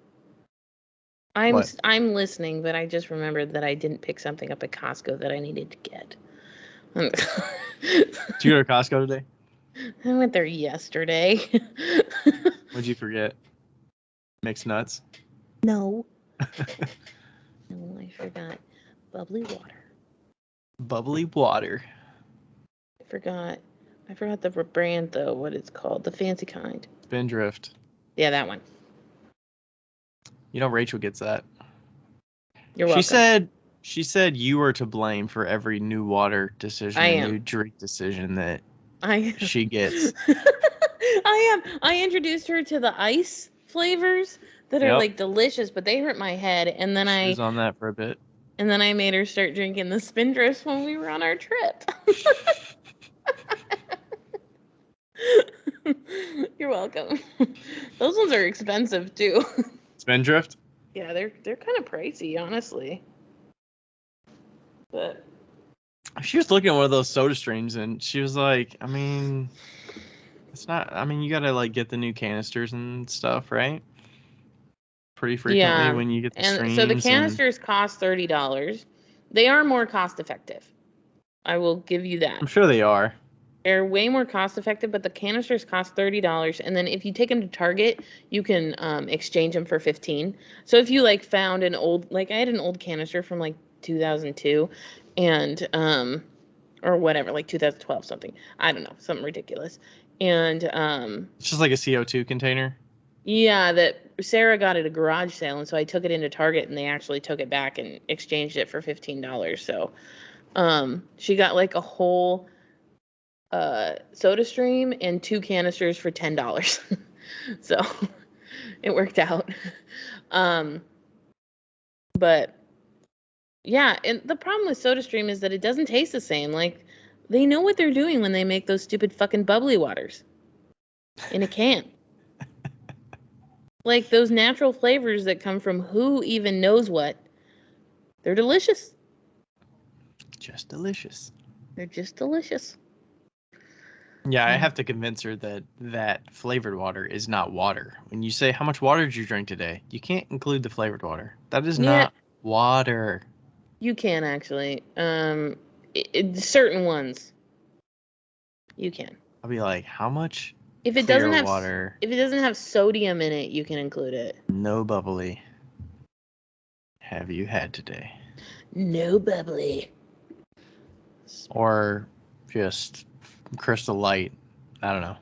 I'm listening, but I just remembered that I didn't pick something up at Costco that I needed to get. Did you go to Costco today? I went there yesterday. What'd you forget? Mixed nuts? No. No, I forgot bubbly water. Bubbly water. I forgot the brand though, what it's called, the fancy kind. Spindrift. Yeah, that one. You know Rachel gets that. You're welcome. She said you were to blame for every new water decision new drink decision that she gets. I am. I introduced her to the ice flavors that are like delicious, but they hurt my head. And then she was on that for a bit. And then I made her start drinking the Spindrift when we were on our trip. You're welcome. Those ones are expensive too. Spindrift? Yeah, they're kind of pricey, honestly. But she was looking at one of those soda streams and she was like, I mean, it's not, I mean, you gotta like get the new canisters and stuff, right? Pretty frequently when you get the streams. So the canisters cost $30. They are more cost effective. I will give you that. I'm sure they are. They're way more cost effective, but the canisters cost $30. And then if you take them to Target, you can exchange them for $15. So if you like found an old, like I had an old canister from like 2002 and or whatever, like 2012 something. I don't know, something ridiculous. And it's just like a CO2 container. Yeah, that Sarah got at a garage sale, and so I took it into Target, and they actually took it back and exchanged it for $15. So, she got like a whole soda stream and 2 canisters for $10. So it worked out. But yeah, and the problem with soda stream is that it doesn't taste the same. Like they know what they're doing when they make those stupid fucking bubbly waters in a can. Like those natural flavors that come from who even knows what. They're delicious. Just delicious. They're just delicious. Yeah, I have to convince her that flavored water is not water. When you say, how much water did you drink today? You can't include the flavored water. That is not water. You can actually. Certain ones. You can. I'll be like, how much if it doesn't have water? If it doesn't have sodium in it, you can include it. No bubbly. Have you had today? No bubbly. Or just Crystal Light. I don't know.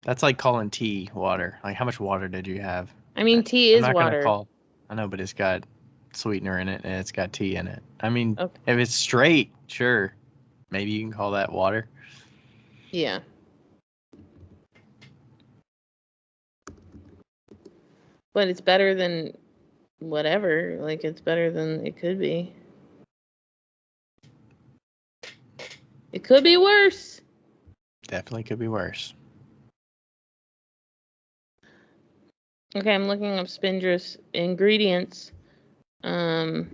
That's like calling tea water. Like, how much water did you have? I mean, tea is water. I know, but it's got sweetener in it and it's got tea in it. I mean, if it's straight, sure. Maybe you can call that water. Yeah. But it's better than whatever. Like, it's better than it could be. It could be worse. Definitely could be worse. Okay, I'm looking up Spindrift's ingredients. There's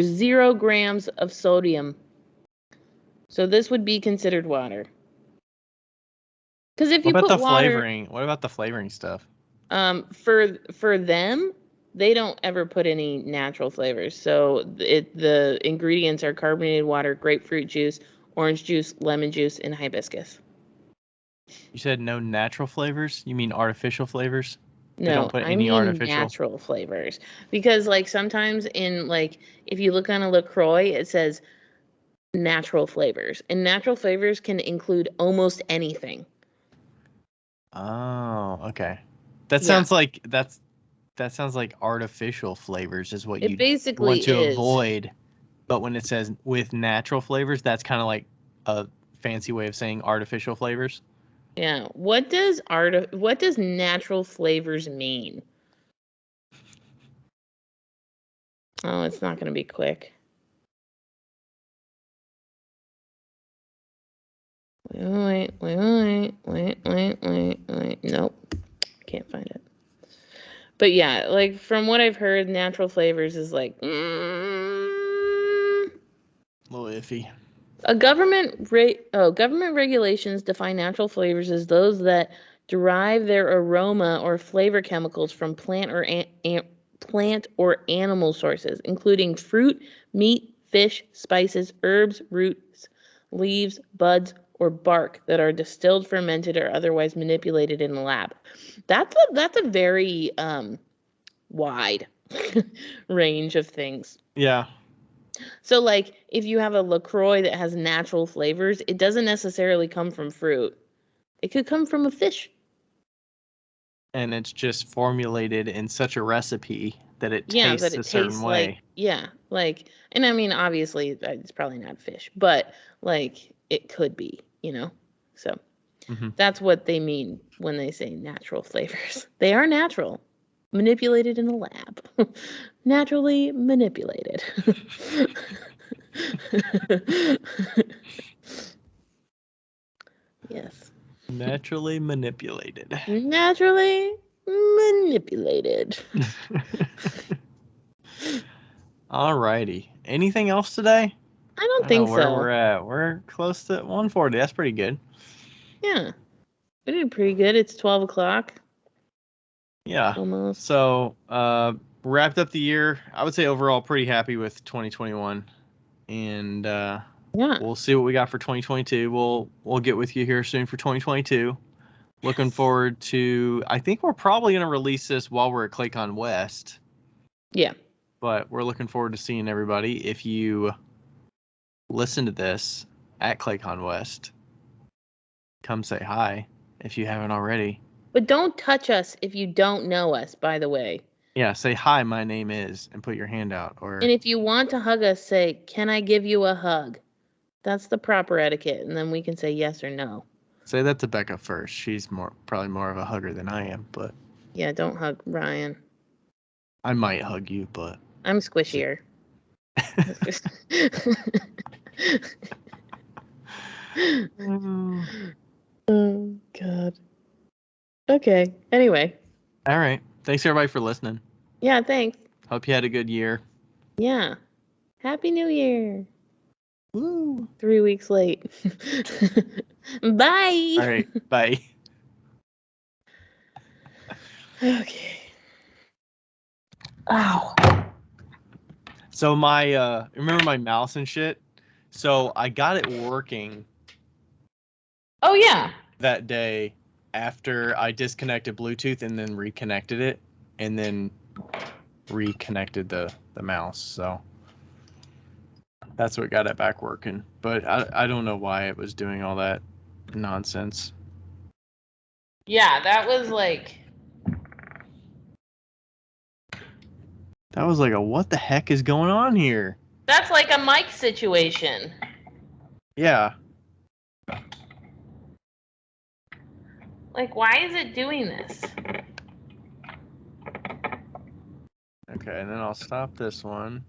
0 grams of sodium. So this would be considered water. Because if you put water, flavoring? What about the flavoring stuff? For them, they don't ever put any natural flavors. So the ingredients are carbonated water, grapefruit juice, orange juice, lemon juice, and hibiscus. You said no natural flavors? You mean artificial flavors? No, I mean natural flavors. Because like sometimes in like if you look on a LaCroix, it says natural flavors. And natural flavors can include almost anything. Oh, okay. That sounds like that sounds like artificial flavors is what you want to avoid. But when it says with natural flavors, that's kind of like a fancy way of saying artificial flavors. Yeah. What does natural flavors mean? Oh, it's not going to be quick. Wait. Nope. Can't find it. But yeah, like from what I've heard, natural flavors is like a little iffy. Government regulations define natural flavors as those that derive their aroma or flavor chemicals from plant or animal sources, including fruit, meat, fish, spices, herbs, roots, leaves, buds, or bark that are distilled, fermented, or otherwise manipulated in the lab. That's a very wide range of things. Yeah. So, like, if you have a LaCroix that has natural flavors, it doesn't necessarily come from fruit. It could come from a fish. And it's just formulated in such a recipe that it tastes a certain way. And I mean, obviously, it's probably not fish, but, like, it could be, So, that's what they mean when they say natural flavors. They are natural. Manipulated in a lab. Naturally manipulated. Yes. Naturally manipulated. Naturally manipulated. Alrighty. Anything else today? I don't think know where so. we're at. We're close to 140. That's pretty good. Yeah. We did pretty good. It's 12 o'clock. Yeah. Almost. So, wrapped up the year. I would say overall pretty happy with 2021. And we'll see what we got for 2022. We'll get with you here soon for 2022. Looking forward to, I think we're probably going to release this while we're at ClayCon West. Yeah. But we're looking forward to seeing everybody. If you listen to this at ClayCon West, come say hi if you haven't already. But don't touch us if you don't know us, by the way. Yeah, say hi, my name is, and put your hand out. And if you want to hug us, say, can I give you a hug? That's the proper etiquette, and then we can say yes or no. Say that to Becca first. She's probably more of a hugger than I am, but yeah, don't hug Ryan. I might hug you, but I'm squishier. Oh God. Okay. Anyway. All right. Thanks everybody for listening. Yeah. Thanks. Hope you had a good year. Yeah. Happy New Year. Woo. 3 weeks late. Bye. All right. Bye. Okay. Ow. So remember my mouse and shit? So I got it working. Oh yeah. That day after I disconnected Bluetooth and then reconnected it and then reconnected the mouse. So that's what got it back working. But I don't know why it was doing all that nonsense. Yeah, that was like... That was like what the heck is going on here? That's like a mic situation. Yeah. Like, why is it doing this? Okay, and then I'll stop this one.